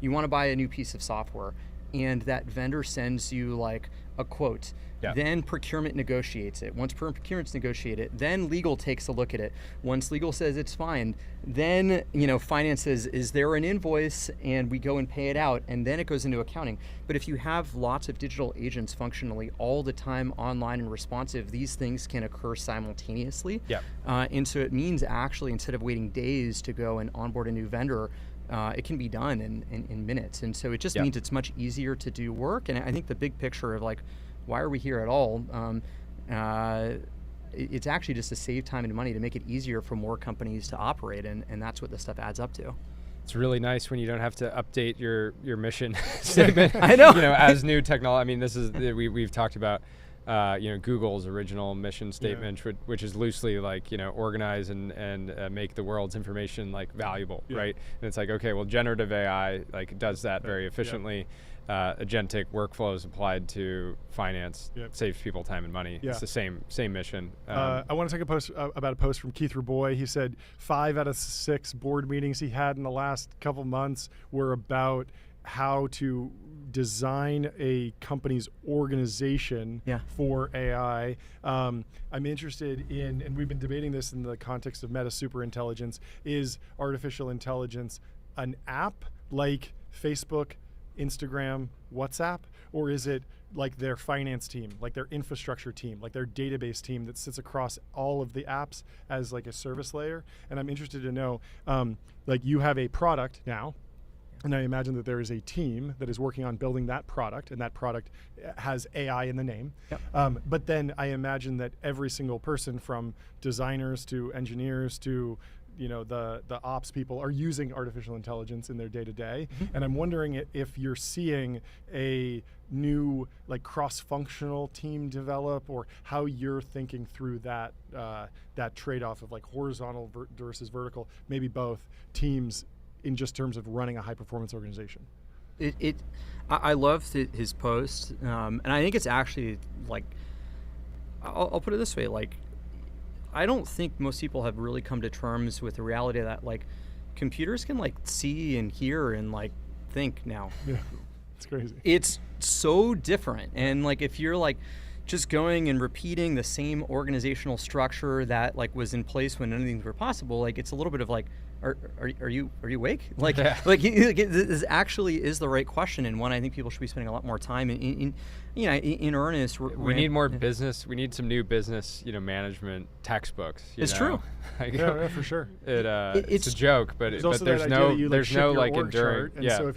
you want to buy a new piece of software, and that vendor sends you like a quote. Then procurement negotiates it. Once procurement's negotiated, then legal takes a look at it. Once legal says it's fine, then finance says, is there an invoice? And we go and pay it out, and then it goes into accounting. But if you have lots of digital agents functionally all the time online and responsive, these things can occur simultaneously. And so it means actually instead of waiting days to go and onboard a new vendor, it can be done in minutes. And so it just means it's much easier to do work. And I think the big picture of like, why are we here at all? It's actually just to save time and money to make it easier for more companies to operate, and that's what this stuff adds up to. It's really nice when you don't have to update your mission statement. I know. As new technology. I mean, this is we've talked about Google's original mission statement, which is loosely like organize and make the world's information like valuable, right? And it's like, okay, well, generative AI like does that very efficiently. Agentic workflows applied to finance saves people time and money. It's the same mission. I want to take a post about a post from Keith Raboy. He said 5 out of 6 board meetings he had in the last couple months were about how to design a company's organization for AI. I'm interested in, and we've been debating this in the context of meta superintelligence, is artificial intelligence an app like Facebook, Instagram, WhatsApp, or is it like their finance team, like their infrastructure team, like their database team that sits across all of the apps as like a service layer? And I'm interested to know, like you have a product now, and I imagine that there is a team that is working on building that product, and that product has AI in the name. But then I imagine that every single person, from designers to engineers to the ops people, are using artificial intelligence in their day-to-day. And I'm wondering if you're seeing a new like cross-functional team develop, or how you're thinking through that that trade-off of like horizontal versus vertical, maybe both teams in just terms of running a high performance organization. I loved his post, and I think it's actually like, I'll put it this way, like, I don't think most people have really come to terms with the reality that like computers can like see and hear and like think now. Yeah, it's crazy. It's so different, and like if you're like just going and repeating the same organizational structure that like was in place when none of these were possible, like it's a little bit of like, are you awake? Like, this actually is the right question, and one I think people should be spending a lot more time in earnest. We need more business. We need some new business, management textbooks. It's true. Like, yeah, for sure. It's a joke, but there's no like enduring. And so if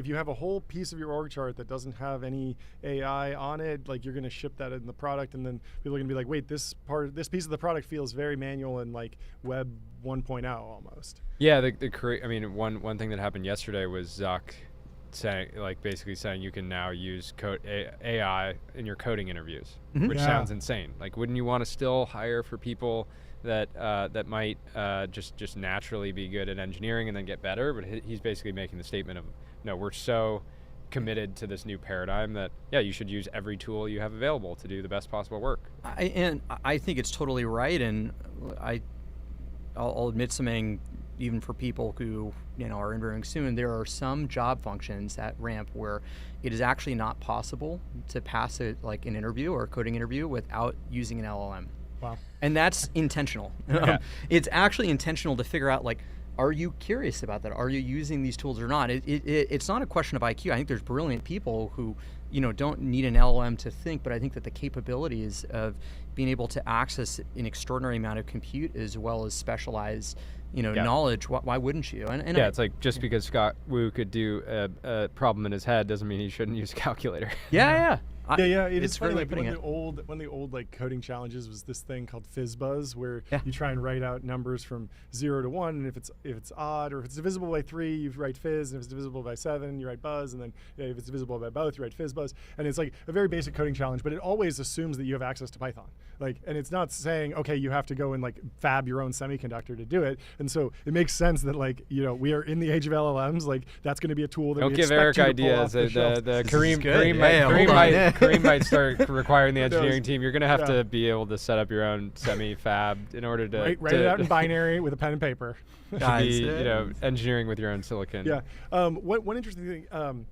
you have a whole piece of your org chart that doesn't have any AI on it, like you're going to ship that in the product, and then people are going to be like, wait, this piece of the product feels very manual and like web 1.0 almost. Yeah, one thing that happened yesterday was Zuck basically saying you can now use AI in your coding interviews, which sounds insane. Like, wouldn't you want to still hire for people that might just naturally be good at engineering and then get better? But he's basically making the statement of, no, we're so committed to this new paradigm that you should use every tool you have available to do the best possible work. I think it's totally right, and I'll admit something. Even for people who are interviewing soon, there are some job functions at Ramp where it is actually not possible to pass an interview or a coding interview without using an LLM. Wow. And that's intentional. Yeah. It's actually intentional to figure out, like, are you curious about that? Are you using these tools or not? It's not a question of IQ. I think there's brilliant people who don't need an LLM to think, but I think that the capabilities of being able to access an extraordinary amount of compute as well as specialized knowledge, why wouldn't you? And it's like, just because Scott Wu could do a problem in his head doesn't mean he shouldn't use a calculator. Yeah. It is funny. Like one of the old like coding challenges was this thing called FizzBuzz, where you try and write out numbers from 0 to 1, and if it's odd or if it's divisible by 3, you write fizz, and if it's divisible by 7, you write buzz, and then if it's divisible by both, you write FizzBuzz. And it's like a very basic coding challenge, but it always assumes that you have access to Python. Like, and it's not saying, okay, you have to go and like fab your own semiconductor to do it. And so it makes sense that like we are in the age of LLMs. Like, that's going to be a tool that don't we give expect Eric you to pull ideas. off the shelf. Kareem might start requiring the engineering team. You're going to have to be able to set up your own semi-fab in order to write it out in binary with a pen and paper. Be, engineering with your own silicon. Yeah. One interesting thing.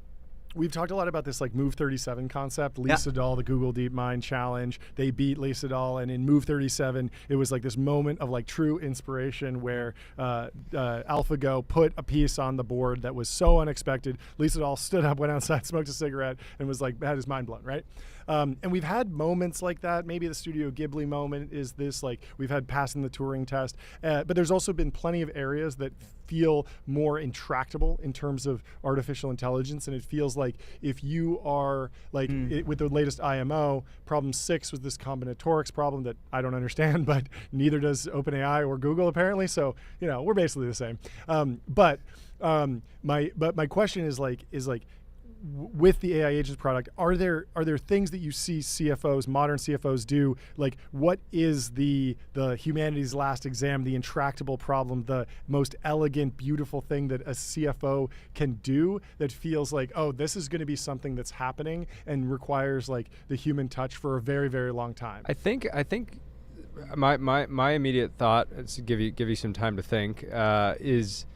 We've talked a lot about this like Move 37 concept. Lee Sedol, the Google DeepMind challenge, they beat Lee Sedol, and in Move 37, it was like this moment of like true inspiration where AlphaGo put a piece on the board that was so unexpected. Lee Sedol stood up, went outside, smoked a cigarette, and was like, had his mind blown, right? And we've had moments like that. Maybe the Studio Ghibli moment is this, like we've had passing the Turing test, but there's also been plenty of areas that feel more intractable in terms of artificial intelligence, and it feels like if you are like with the latest IMO, problem 6 was this combinatorics problem that I don't understand, but neither does OpenAI or Google apparently. So we're basically the same. But my question is like with the AI agents product, are there things that you see modern CFOs do? Like, what is the humanity's last exam, the intractable problem, the most elegant, beautiful thing that a CFO can do that feels like, oh, this is going to be something that's happening and requires like the human touch for a very, very long time? I think my immediate thought, to give you some time to think, is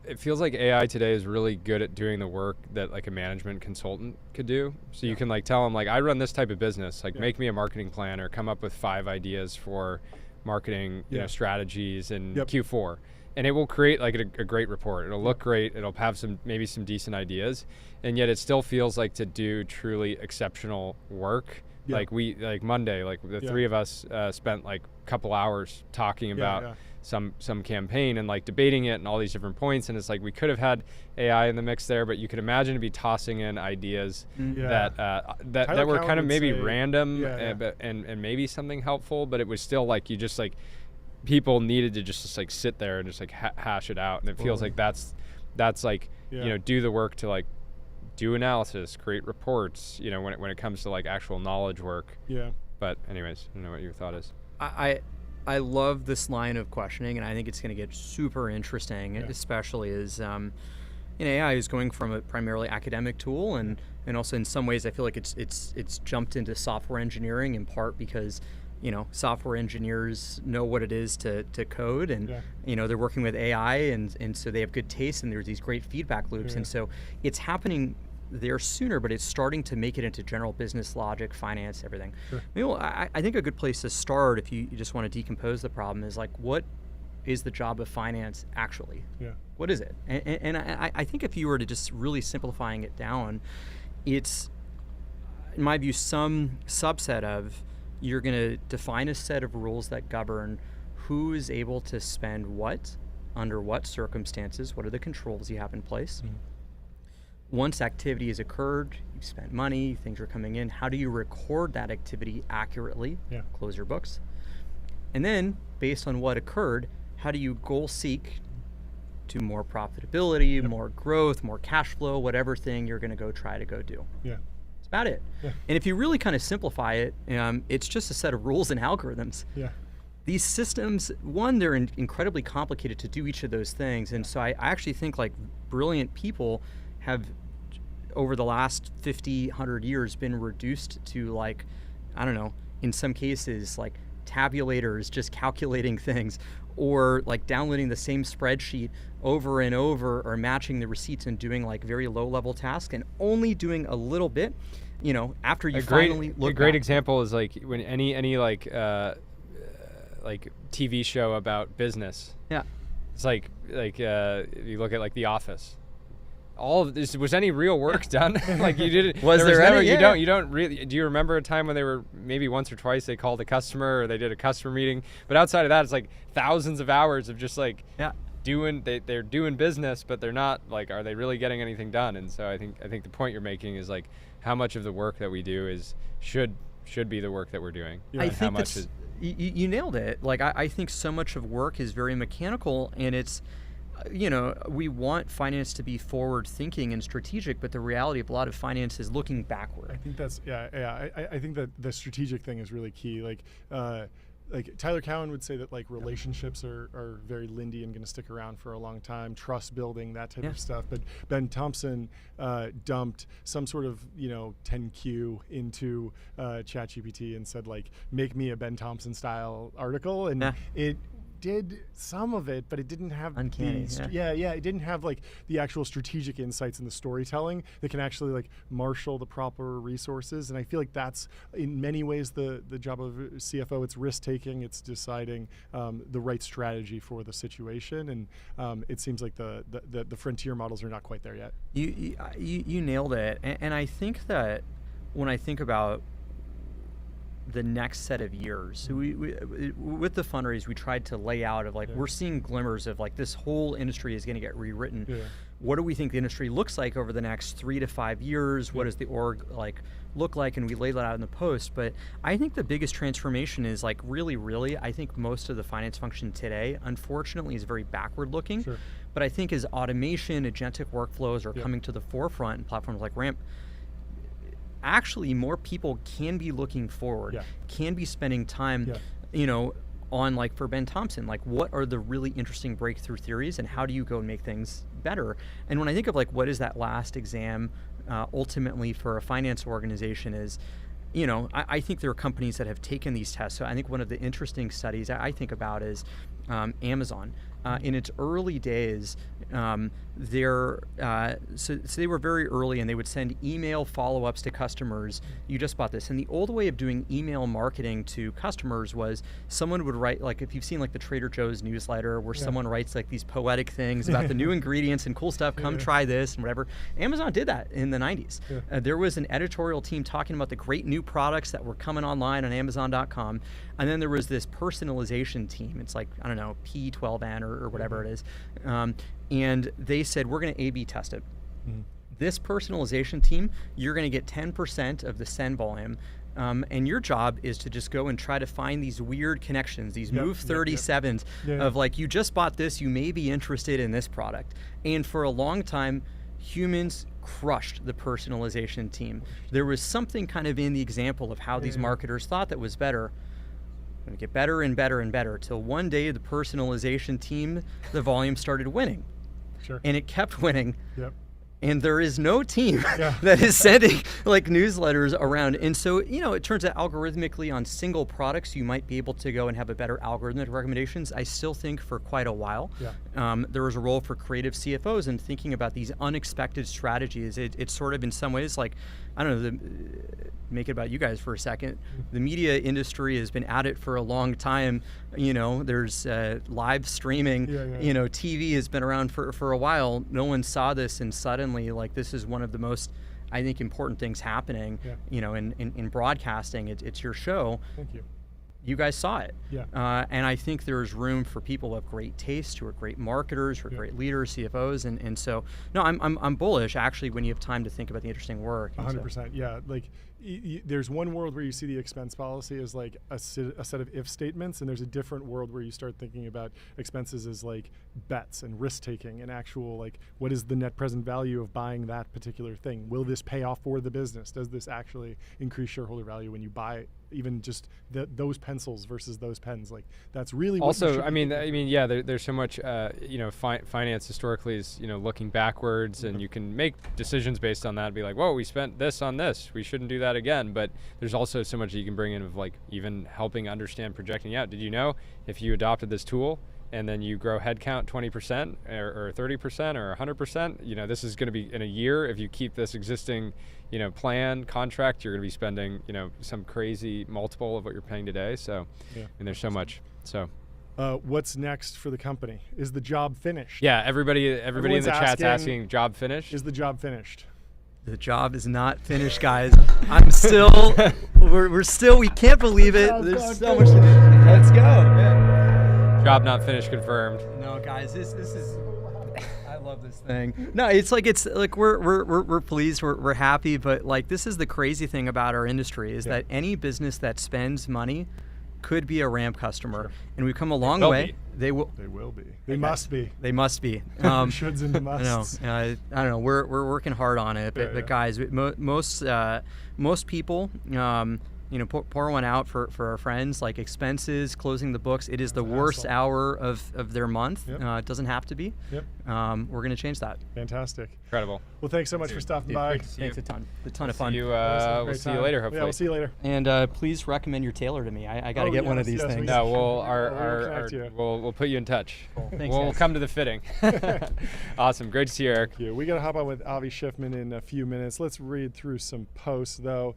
it feels like AI today is really good at doing the work that like a management consultant could do. So you can like tell them like, I run this type of business, like make me a marketing plan or come up with 5 ideas for marketing strategies in Q4. And it will create like a great report. It'll look great. It'll have maybe some decent ideas. And yet it still feels like to do truly exceptional work. Yeah. Like Monday, like the 3 of us spent like a couple hours talking about some campaign and like debating it and all these different points, and it's like we could have had AI in the mix there, but you could imagine to be tossing in ideas that were kind of maybe random and maybe something helpful, but it was still like you just like people needed to just like sit there and just like hash it out, and it feels like that's like do the work to like do analysis, create reports, when it comes to like actual knowledge work. Yeah. But anyways, I don't know what your thought is. I love this line of questioning, and I think it's going to get super interesting, especially as AI is going from a primarily academic tool, and also in some ways I feel like it's jumped into software engineering in part because software engineers know what it is to code, and they're working with AI, and so they have good taste, and there's these great feedback loops, and so it's happening there sooner, but it's starting to make it into general business logic, finance, everything. Sure. I think a good place to start, if you just want to decompose the problem, is like, what is the job of finance actually? Yeah. What is it? And I think if you were to just really simplifying it down, it's, in my view, some subset of, you're going to define a set of rules that govern who is able to spend what, under what circumstances, what are the controls you have in place. Mm-hmm. Once activity has occurred, you've spent money, things are coming in, how do you record that activity accurately, close your books? And then, based on what occurred, how do you goal seek to more profitability, more growth, more cash flow, whatever thing you're going to try to do. Yeah. That's about it. Yeah. And if you really kind of simplify it, it's just a set of rules and algorithms. Yeah. These systems, one, they're incredibly complicated to do each of those things. And so I actually think like brilliant people have, over the last 50, 100 years, been reduced to like, I don't know, in some cases, like tabulators, just calculating things, or like downloading the same spreadsheet over and over, or matching the receipts and doing like very low level tasks and only doing a little bit, after you finally look. A great example is like when any like TV show about business. Yeah. It's like you look at like The Office. All of this, was any real work done? Like you didn't. Was there any? You don't really. Do you remember a time when they were maybe once or twice they called a customer or they did a customer meeting? But outside of that, it's like thousands of hours of just like they're doing business, but they're not like, are they really getting anything done? And so I think the point you're making is like how much of the work that we do should be the work that we're doing. Yeah. I think you nailed it. Like I think so much of work is very mechanical, and it's. We want finance to be forward thinking and strategic, but the reality of a lot of finance is looking backward. I think that's, I think that the strategic thing is really key. Like Tyler Cowen would say that like relationships are very lindy and going to stick around for a long time, trust building, that type of stuff. But Ben Thompson dumped some sort of 10Q into ChatGPT and said like, make me a Ben Thompson style article, and it did some of it, but it didn't have uncanny. It didn't have like the actual strategic insights and the storytelling that can actually like marshal the proper resources. And I feel like that's in many ways the job of CFO. It's risk taking, it's deciding the right strategy for the situation, and it seems like the frontier models are not quite there yet. You nailed it, and I think that when I think about the next set of years, so we with the fundraise, we tried to lay out of like, we're seeing glimmers of like this whole industry is going to get rewritten. Yeah. What do we think the industry looks like over the next 3 to 5 years? What does the org like look like? And we laid that out in the post. But I think the biggest transformation is like really, I think most of the finance function today, unfortunately, is very backward looking. Sure. But I think as automation, agentic workflows are coming to the forefront, and platforms like Ramp, actually more people can be looking forward, can be spending time, on like for Ben Thompson, like what are the really interesting breakthrough theories and how do you go and make things better? And when I think of like what is that last exam ultimately for a finance organization is, I think there are companies that have taken these tests. So I think one of the interesting studies I think about is Amazon. In its early days, so they were very early, and they would send email follow-ups to customers. You just bought this. And the old way of doing email marketing to customers was someone would write, like if you've seen like the Trader Joe's newsletter where someone writes like these poetic things about the new ingredients and cool stuff, come try this and whatever. Amazon did that in the 90s. There was an editorial team talking about the great new products that were coming online on Amazon.com. And then there was this personalization team. It's like, I don't know, P12N or whatever it is. And they said, we're going to A/B test it. Mm-hmm. This personalization team, you're going to get 10% of the send volume. And your job is to just go and try to find these weird connections, these Move 37s of like, you just bought this, you may be interested in this product. And for a long time, humans crushed the personalization team. There was something kind of in the example of how these marketers thought that was better. going to get better and better and better, till one day the personalization team, the volume started winning. Sure. And it kept winning. Yep. And there is no team that is sending like newsletters around. And so, it turns out algorithmically on single products, you might be able to go and have a better algorithmic recommendations. I still think for quite a while, there was a role for creative CFOs in thinking about these unexpected strategies. It's sort of in some ways like, I don't know, make it about you guys for a second. The media industry has been at it for a long time. There's live streaming. TV has been around for a while. No one saw this, and suddenly, like, this is one of the most, I think, important things happening. In broadcasting. It's your show. Thank you. You guys saw it. And I think there's room for people of great taste, who are great marketers, who are great leaders, CFOs, and so no, I'm bullish actually when you have time to think about the interesting work. 100%. Yeah, like there's one world where you see the expense policy as like a set of if statements, and there's a different world where you start thinking about expenses as like bets and risk taking and actual like what is the net present value of buying that particular thing? Will this pay off for the business? Does this actually increase shareholder value when you buy even just those pencils versus those pens? Like that's really also. There's so much. Finance historically is looking backwards, and you can make decisions based on that. And be like, whoa, we spent this on this. We shouldn't do that again. But there's also so much that you can bring in of like even helping understand projecting out. Did you know if you adopted this tool and then you grow headcount 20% or 30% or 100%, this is going to be in a year. If you keep this existing, plan contract, you're going to be spending, some crazy multiple of what you're paying today. So, and there's so much. So, what's next for the company? Is the job finished? Yeah, everybody in the chat's asking, job finished? Is the job finished? The job is not finished, guys. I'm still, we can't believe it. There's so much to do. Let's go. Yeah. Job not finished confirmed. No, guys, this is. I love this thing. No, it's like we're pleased, we're happy, but like this is the crazy thing about our industry is that any business that spends money could be a Ramp customer, and we've come a long way. They will be. They must be. They must be. Shoulds and musts. I don't know. We're working hard on it, but guys, most people. Pour one out for our friends, like expenses, closing the books. It is the worst hour of their month. It doesn't have to be. We're going to change that. Fantastic. Incredible. Well, thanks so much for stopping by. Thanks a ton. A ton of fun. We'll see you later, hopefully. Yeah, we'll see you later. And please recommend your tailor to me. I got to get one of these things. No, we'll put you in touch. Cool. Thanks, we'll guys. come to the fitting. Awesome. Great to see you, Eric. Yeah, we got to hop on with Avi Schiffman in a few minutes. Let's read through some posts, though.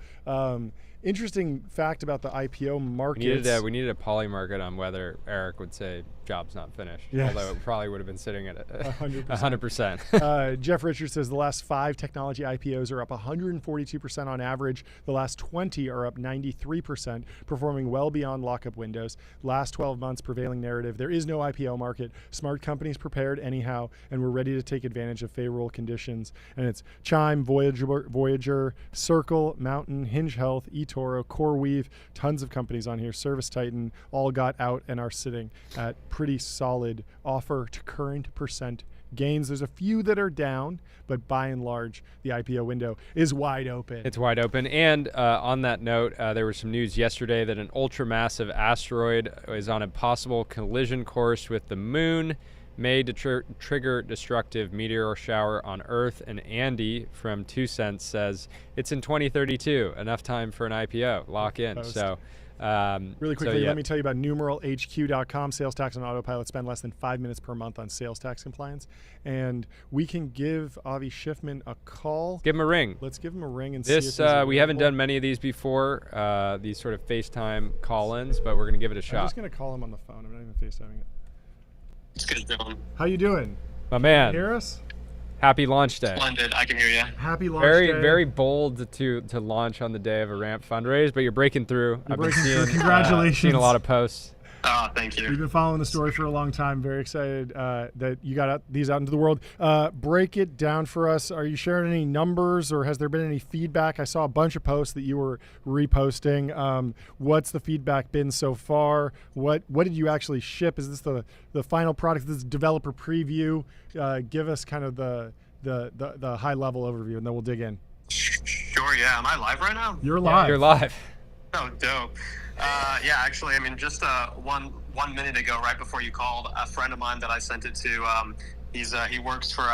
Interesting fact about the IPO market. We needed a poly market on whether Eric would say job's not finished. Yes. Although it probably would have been sitting at 100%. Jeff Richards says the last 5 technology IPOs are up 142% on average. The last 20 are up 93%, performing well beyond lockup windows. Last 12 months prevailing narrative: there is no IPO market. Smart companies prepared anyhow, and we're ready to take advantage of favorable conditions. And it's Chime, Voyager, Circle, Mountain, Hinge Health, eToro, CoreWeave, tons of companies on here. Service Titan all got out and are sitting at pretty solid offer to current percent gains. There's a few that are down, but by and large, the IPO window is wide open. It's wide open. And on that note, there was some news yesterday that an ultramassive asteroid is on a possible collision course with the moon, made to trigger destructive meteor shower on Earth. And Andy from 2 Cents says it's in 2032. Enough time for an IPO. Lock in. Post. So. Really quickly, let me tell you about numeralhq.com. Sales tax on autopilot. Spend less than 5 minutes per month on sales tax compliance. And we can give Avi Schiffman a call. Give him a ring. Let's give him a ring and see if he's available. We haven't done many of these before, these sort of FaceTime call-ins, but we're going to give it a shot. I'm just going to call him on the phone. I'm not even FaceTiming it. It's good, Dylan. How you doing? My man. Can you hear us? Happy launch day. Splendid. I can hear you. Happy launch day. Very bold to launch on the day of a Ramp fundraise, but you're breaking through. I've been seeing, congratulations. Seen a lot of posts. Oh, thank you. We've been following the story for a long time. Very excited that you got these out into the world. Break it down for us. Are you sharing any numbers, or has there been any feedback? I saw a bunch of posts that you were reposting. What's the feedback been so far? What did you actually ship? Is this the final product? This is developer preview. Give us kind of the high level overview, and then we'll dig in. Sure. Yeah. Am I live right now? You're live. You're live. Oh, dope. Yeah, actually, I mean, just one minute ago, right before you called, a friend of mine that I sent it to, he works for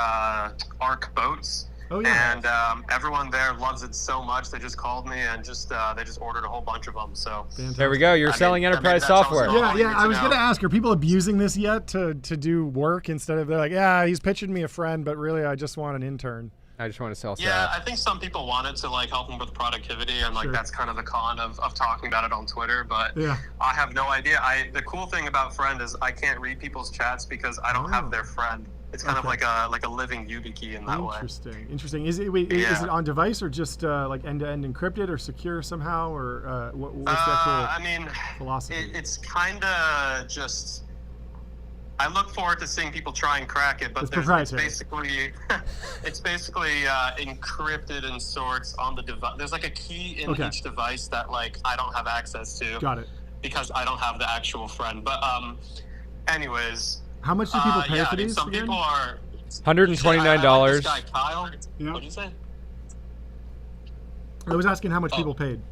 Arc Boats. Oh yeah. And everyone there loves it so much, they just called me and they just ordered a whole bunch of them. So Fantastic. There we go. You're selling enterprise software. Yeah. I was going to ask, are people abusing this yet to do work instead of they're like, yeah, he's pitching me a friend, but really I just want an intern. I just want to sell stuff. Yeah, I think some people want it to like help them with productivity, and like that's kind of the con of talking about it on Twitter. But I have no idea. The cool thing about Friend is I can't read people's chats because I don't have their friend. It's kind of like a living YubiKey in that way. Interesting. Is it on device or just like end-to-end encrypted or secure somehow, or what's the actual philosophy? It's kind of just. I look forward to seeing people try and crack it, but it's basically encrypted in sorts on the device. There's like a key in each device that like I don't have access to. Got it. Because I don't have the actual friend. But anyways. How much do people pay for these? Some people are $129. This guy Kyle. Yeah. What did you say? I was asking how much people paid.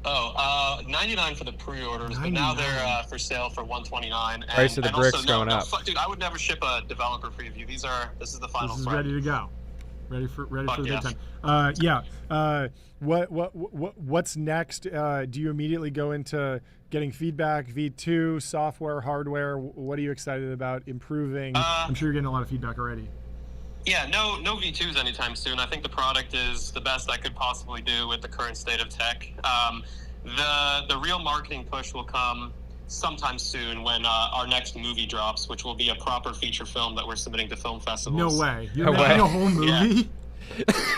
$99 for the pre-orders, but now they're for sale for $129. Price of the bricks going up. Dude, I would never ship a developer preview. This is the final. This is ready to go. Ready for the big time. What's next? Do you immediately go into getting feedback, V2, software, hardware? What are you excited about improving? I'm sure you're getting a lot of feedback already. Yeah, no V2s anytime soon. I think the product is the best I could possibly do with the current state of tech. The real marketing push will come sometime soon when our next movie drops, which will be a proper feature film that we're submitting to film festivals. No way. You're making a whole movie?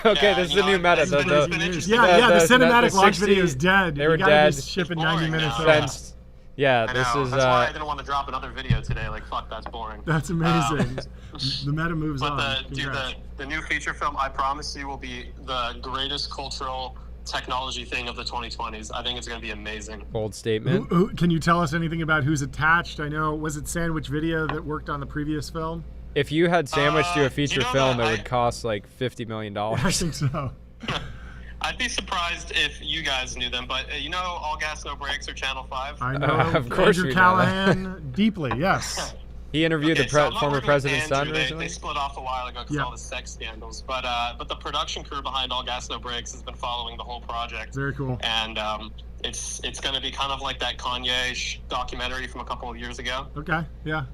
Okay, this is a new meta. The cinematic launch video is dead. They were dead. Be shipping 90 minutes. This is. That's why I didn't want to drop another video today. Like, fuck, that's boring. That's amazing. The meta moves on. But the new feature film, I promise you, will be the greatest cultural technology thing of the 2020s. I think it's going to be amazing. Bold statement. Can you tell us anything about who's attached? I know, was it Sandwich Video that worked on the previous film? If you had Sandwich do a feature film, it would cost like $50 million. I think so. I'd be surprised if you guys knew them, but you know All Gas No Brakes or Channel 5? I know. Of course Andrew Callahan deeply, yes. He interviewed the former president's son recently. They split off a while ago because of all the sex scandals. But the production crew behind All Gas No Brakes has been following the whole project. Very cool. And it's going to be kind of like that Kanye documentary from a couple of years ago. Okay, yeah.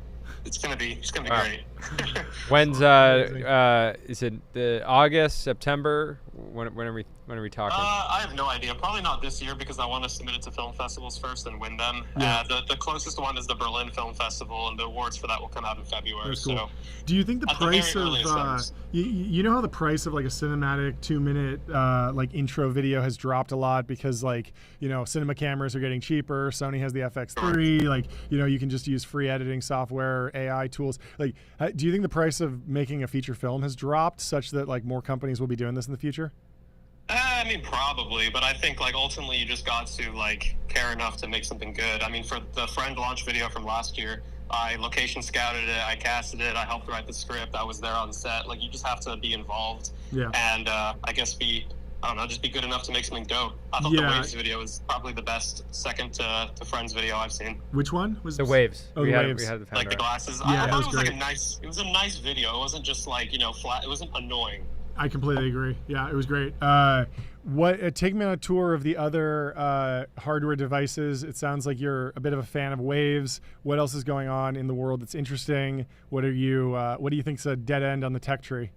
It's gonna be great. When's is it the August, September? When are we talking? I have no idea. Probably not this year because I want to submit it to film festivals first and win them. Yeah. The closest one is the Berlin Film Festival, and the awards for that will come out in February. That's cool. So, do you think the price of you know how the price of like a cinematic 2-minute like intro video has dropped a lot because like cinema cameras are getting cheaper. Sony has the FX3. Like you can just use free editing software, AI tools. Like, do you think the price of making a feature film has dropped such that like more companies will be doing this in the future? I mean, probably, but I think like ultimately you just got to like care enough to make something good. I mean, for the Friend launch video from last year, I location scouted it, I casted it, I helped write the script, I was there on set. Like, you just have to be involved, and I guess just be good enough to make something dope. I thought the Waves video was probably the best second to Friends video I've seen. Which one was the Waves? Oh, Waves. We had the like the glasses. Yeah, I thought it was great. It was a nice video. It wasn't just like flat. It wasn't annoying. I completely agree. Yeah, it was great. Take me on a tour of the other hardware devices. It sounds like you're a bit of a fan of Waves. What else is going on in the world that's interesting? What do you think's a dead end on the tech tree?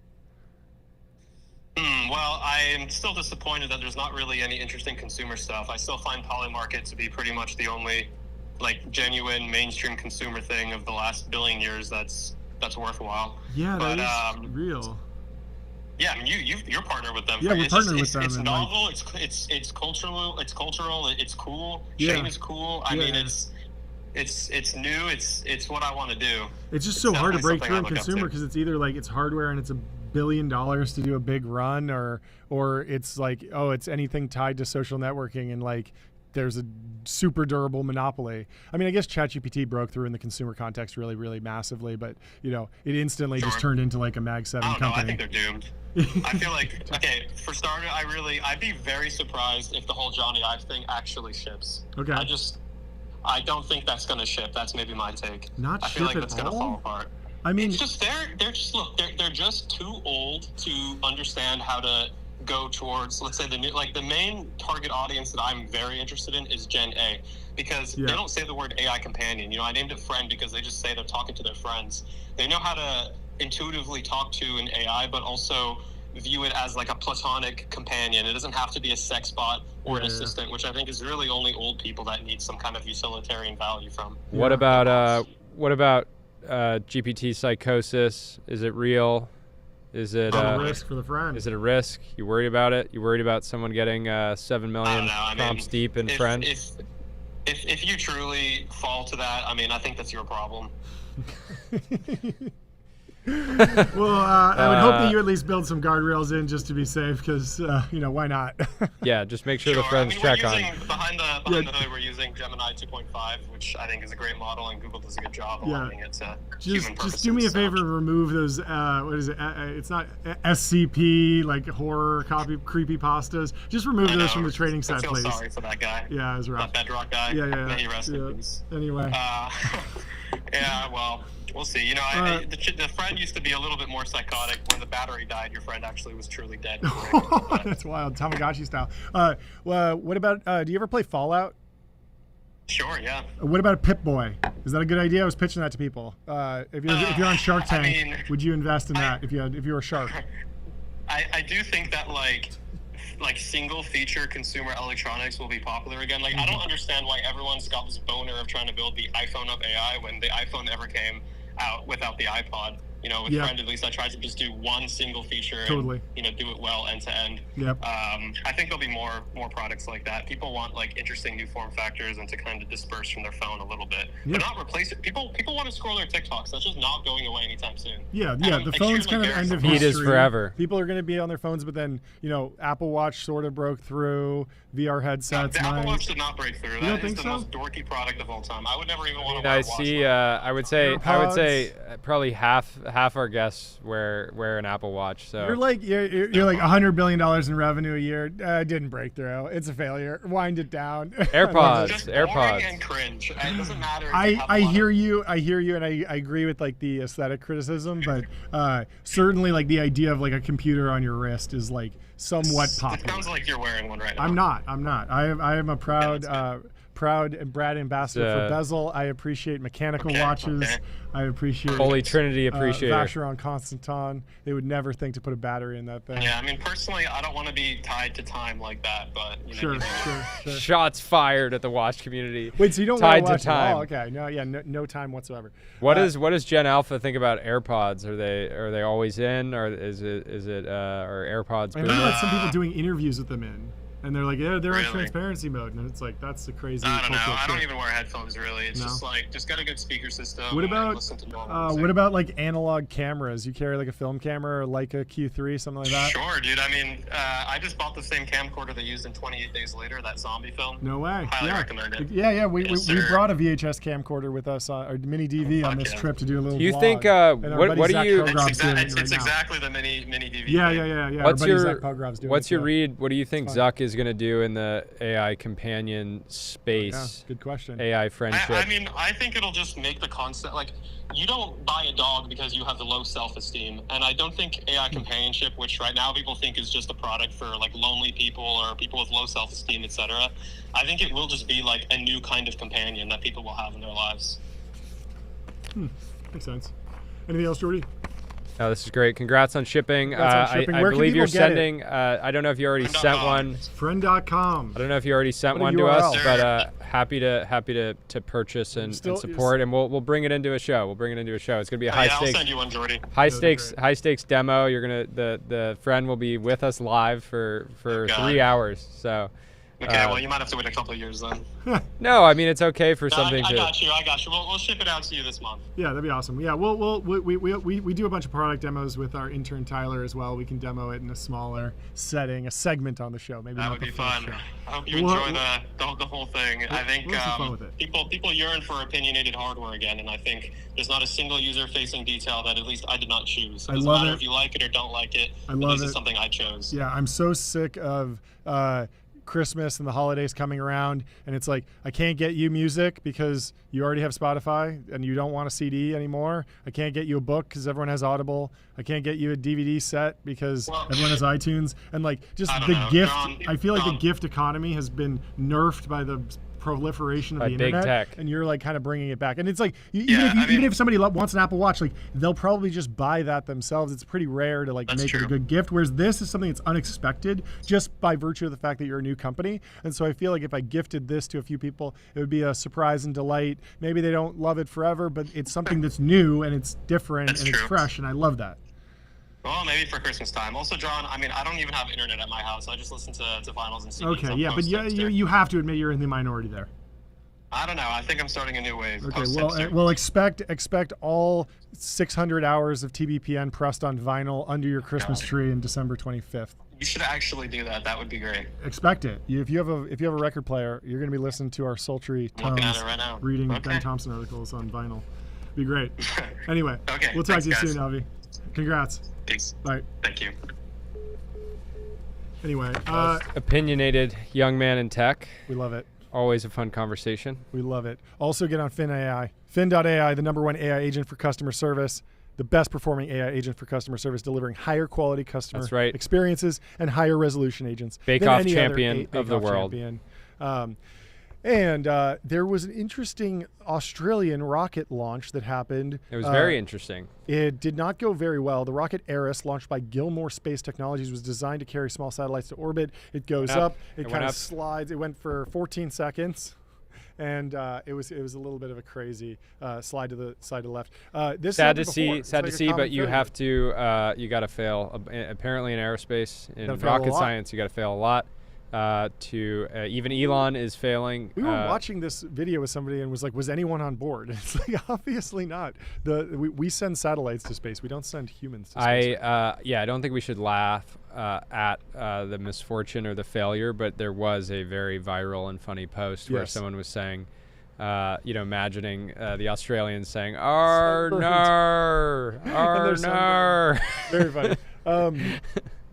Well, I am still disappointed that there's not really any interesting consumer stuff. I still find Polymarket to be pretty much the only like genuine mainstream consumer thing of the last billion years that's worthwhile. Yeah, that is real. Yeah, I mean, you're partnered with them. Yeah, we're partnered with them. It's novel. It's cultural. It's cool. Yeah. Shane is cool. I mean, it's new. It's what I want to do. It's just so hard to break through in consumer because it's either like it's hardware and it's $1 billion to do a big run, or it's like it's anything tied to social networking and like there's a super durable monopoly. I mean, I guess ChatGPT broke through in the consumer context really, really massively, but it instantly just turned into like a Mag 7 I don't know. I company. think they're doomed. I feel like, okay, for starter, I'd be very surprised if the whole Johnny Ive thing actually ships. Okay. I don't think that's going to ship. That's maybe my take. I feel like that's going to fall apart. I mean, it's just they're just too old to understand how to go towards, let's say, the main target audience that I'm very interested in is Gen A, because they don't say the word AI companion. I named it friend because they just say they're talking to their friends. They know how to intuitively talk to an AI, but also view it as like a platonic companion. It doesn't have to be a sex bot or an assistant, which I think is really only old people that need some kind of utilitarian value from. What about GPT psychosis? Is it real? Is it a risk for the friend? Is it a risk? You worried about it? You worried about someone getting 7 million prompts deep in friend? If you truly fall to that, I think that's your problem. Well, I would hope that you at least build some guardrails in just to be safe, because why not? Yeah, just make sure the friends check on. Behind the hood, we're using Gemini 2.5, which I think is a great model, and Google does a good job aligning it to human purposes. Just do me a favor and remove those. What is it? It's not SCP, like horror copy creepy pastas. Just remove those from the training set, please. Sorry for that guy. Yeah, it was rough. That Bedrock guy. Yeah. May he rest in peace. Anyway. Yeah, well, we'll see. The friend used to be a little bit more psychotic. When the battery died, your friend actually was truly dead. That's wild, Tamagotchi style. What about? Do you ever play Fallout? Sure, yeah. What about Pip-Boy? Is that a good idea? I was pitching that to people. If you're on Shark Tank, would you invest in that if you were a shark? I do think that like single feature consumer electronics will be popular again. I don't understand why everyone's got this boner of trying to build the iPhone of AI when the iPhone never came out without the iPod. With Friend, at least I tried to just do one single feature and do it well end to end. Yep. I think there'll be more products like that. People want interesting new form factors and to kind of disperse from their phone a little bit, but not replace it. People want to scroll their TikToks. That's just not going away anytime soon. Yeah. The phone's kind of end of history. Heat is forever. People are going to be on their phones, but then Apple Watch sort of broke through. VR headsets. The Apple Watch did not break through. You don't that is think the so? most dorky product of all time. I would never even want to wear a watch. I would say probably half our guests wear an Apple Watch. So you're like $100 billion in revenue a year. Didn't break through. It's a failure. Wind it down. AirPods. Just AirPods. And cringe. It doesn't matter. I hear you, and I agree with the aesthetic criticism, but certainly the idea of a computer on your wrist is somewhat popular. It sounds like you're wearing one right now. I'm not. I am a proud brand ambassador for Bezel. I appreciate mechanical watches. Okay. I appreciate Holy Trinity appreciator. Vacheron Constantin. They would never think to put a battery in that thing. Yeah, personally, I don't want to be tied to time like that, but sure. Shots fired at the watch community. Wait, so you don't tied watch to time? Oh, okay. No time whatsoever. What does Gen Alpha think about AirPods? Are they always in, or is it are AirPods? I know that some people doing interviews with them in. And they're they're in Really? transparency mode, and it's that's the crazy. I don't know. cultural I don't shift. even wear headphones really. It's just get a good speaker system. What and about listen to normal music. what about analog cameras? You carry a film camera or Leica Q3, something like that? Sure, dude. I just bought the same camcorder they used in 28 Days Later, that zombie film. No way. Highly recommend it. Yeah. We sir. brought a VHS camcorder with us, or mini DV on this trip to do a little. Do you vlog. think And our what buddy do Zach you? Pogrov's doing it It's right now. exactly the mini DV. Yeah. What's Our buddy your Zach Pogrov's doing what's it, your so read? What do you think it's fun. Zuck is going to do in the AI companion space? Yeah, good question. AI friendship. I think it'll just make the concept you don't buy a dog because you have the low self-esteem, and I don't think AI companionship, which right now people think is just a product for lonely people or people with low self-esteem, etc. I think it will just be a new kind of companion that people will have in their lives. Makes sense. Anything else, Jordy? Oh, this is great. Congrats on shipping. Congrats on shipping. I Where can believe you're people get it? sending. I don't know if you already sent one. Friend.com. I don't know if you already sent What a one to us, URL. but happy to purchase and support, and we'll bring it into a show. It's gonna be a high I'll stakes. send you one, Jordy. High stakes demo. You're gonna the friend will be with us live for 3 hours. So Okay, well, you might have to wait a couple of years then. No, I mean it's okay for No, something I to. got you. We'll ship it out to you this month. Yeah, that'd be awesome. Yeah, we do a bunch of product demos with our intern Tyler as well. We can demo it in a smaller setting, a segment on the show. Maybe That not would the be full fun. show. I hope you enjoy the whole thing. I think we'll have some fun with it. people yearn for opinionated hardware again, and I think there's not a single user-facing detail that at least I did not choose. So it doesn't matter if you like it or don't like it. I love it. It's something I chose. Yeah, I'm so sick of Christmas and the holidays coming around, and it's like, I can't get you music because you already have Spotify and you don't want a CD anymore. I can't get you a book because everyone has Audible. I can't get you a DVD set because everyone has iTunes. And like, just the gift, I feel like the gift economy has been nerfed by the proliferation of the big internet, tech. and you're like kind of bringing it back. And it's like, even if somebody wants an Apple Watch, like they'll probably just buy that themselves. It's pretty rare to like make it a good gift. Whereas this is something that's unexpected just by virtue of the fact that you're a new company. And so I feel like if I gifted this to a few people, it would be a surprise and delight. Maybe they don't love it forever, but it's something that's new and it's different and it's fresh, and I love that. Well, maybe for Christmas time. Also, John, I mean, I don't even have internet at my house. I just listen to vinyls and CDs. Okay, yeah, but you have to admit you're in the minority there. I don't know. I think I'm starting a new wave. Okay, well, expect all 600 hours of TBPN pressed on vinyl under your Christmas tree in December 25th. You should actually do that. That would be great. Expect it. If you have a record player, you're going to be listening to our sultry tones, right now. reading Ben Thompson articles on vinyl. Be great. Anyway, we'll talk to you soon, Avi. Congrats. Peace. Bye. Thank you. Anyway, opinionated young man in tech. We love it. Always a fun conversation. We love it. Also get on FinAI. Fin.ai, the #1 AI agent for customer service, the best performing AI agent for customer service, delivering higher quality customer experiences and higher resolution agents. Bake-Off champion of the world. And there was an interesting Australian rocket launch that happened. It was very interesting. It did not go very well. The rocket Eris, launched by Gilmore Space Technologies, was designed to carry small satellites to orbit. It goes up. It kind of slides. It went for 14 seconds. And it was a little bit of a crazy slide to the left. This sad to see, but you have to you got to fail. Apparently in aerospace, in rocket science, you got to fail a lot. Even Elon is failing. We were watching this video with somebody and was like, was anyone on board? It's like, obviously not. We send satellites to space. We don't send humans to space. I don't think we should laugh at the misfortune or the failure, but there was a very viral and funny post where someone was saying, imagining the Australians saying, "Arr, no." Very funny.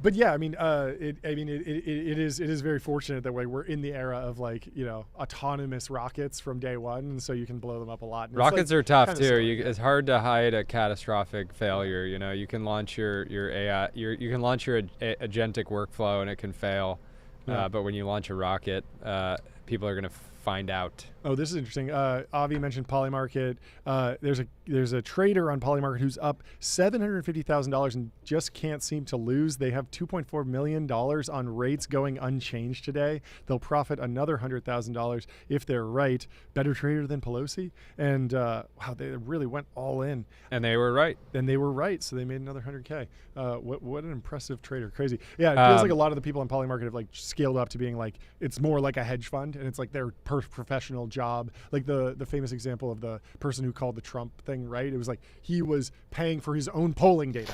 But yeah, I mean, it is very fortunate that we're in the era of autonomous rockets from day one, and so you can blow them up a lot. And rockets are tough too. It's hard to hide a catastrophic failure. You can launch your AI, you can launch your agentic workflow, and it can fail. But when you launch a rocket, people are going to find out. Oh, this is interesting. Avi mentioned Polymarket. There's a trader on Polymarket who's up $750,000 and just can't seem to lose. They have $2.4 million on rates going unchanged today. They'll profit another $100,000 if they're right. Better trader than Pelosi. And wow, they really went all in. And they were right. So they made another 100K. What an impressive trader. Crazy. Yeah, it feels like a lot of the people on Polymarket have scaled up to being it's more like a hedge fund, and it's their professional job. Like the famous example of the person who called the Trump thing, right? It was he was paying for his own polling data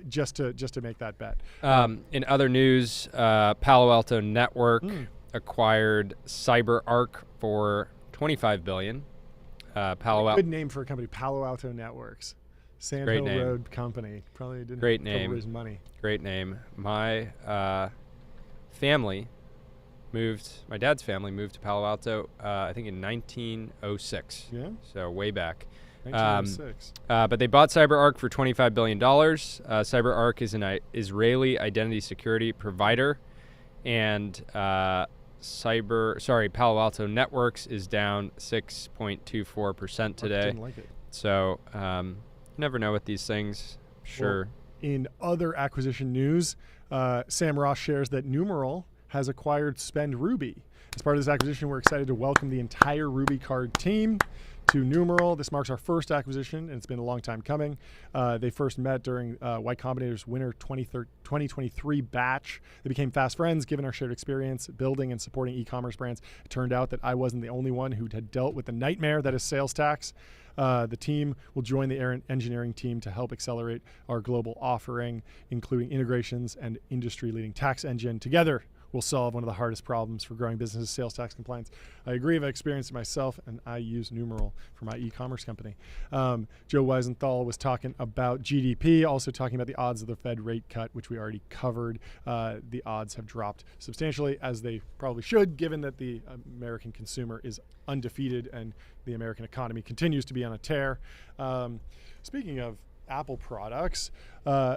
just to make that bet. In other news, Palo Alto Network acquired CyberArk for $25 billion. Good name for a company, Palo Alto Networks. Sand Hill Road company. Probably didn't raise money. Great name. My my dad's family moved to Palo Alto, I think in 1906. Yeah. So way back. 1906. But they bought CyberArk for $25 billion. CyberArk is an Israeli identity security provider, and Palo Alto Networks is down 6.24% today. Didn't like it. So never know with these things. Sure. Well, in other acquisition news, Sam Ross shares that Numeral has acquired Spend Ruby. As part of this acquisition, we're excited to welcome the entire Ruby card team to Numeral. This marks our first acquisition, and it's been a long time coming. They first met during Y Combinator's winter 2023 batch. They became fast friends, given our shared experience building and supporting e-commerce brands. It turned out that I wasn't the only one who had dealt with the nightmare that is sales tax. The team will join the engineering team to help accelerate our global offering, including integrations and industry-leading tax engine. Together, we'll solve one of the hardest problems for growing businesses, sales tax compliance. I agree. I've experienced it myself, and I use Numeral for my e-commerce company. Joe Weisenthal was talking about GDP, also talking about the odds of the Fed rate cut, which we already covered. The odds have dropped substantially, as they probably should, given that the American consumer is undefeated and the American economy continues to be on a tear. Speaking of Apple products,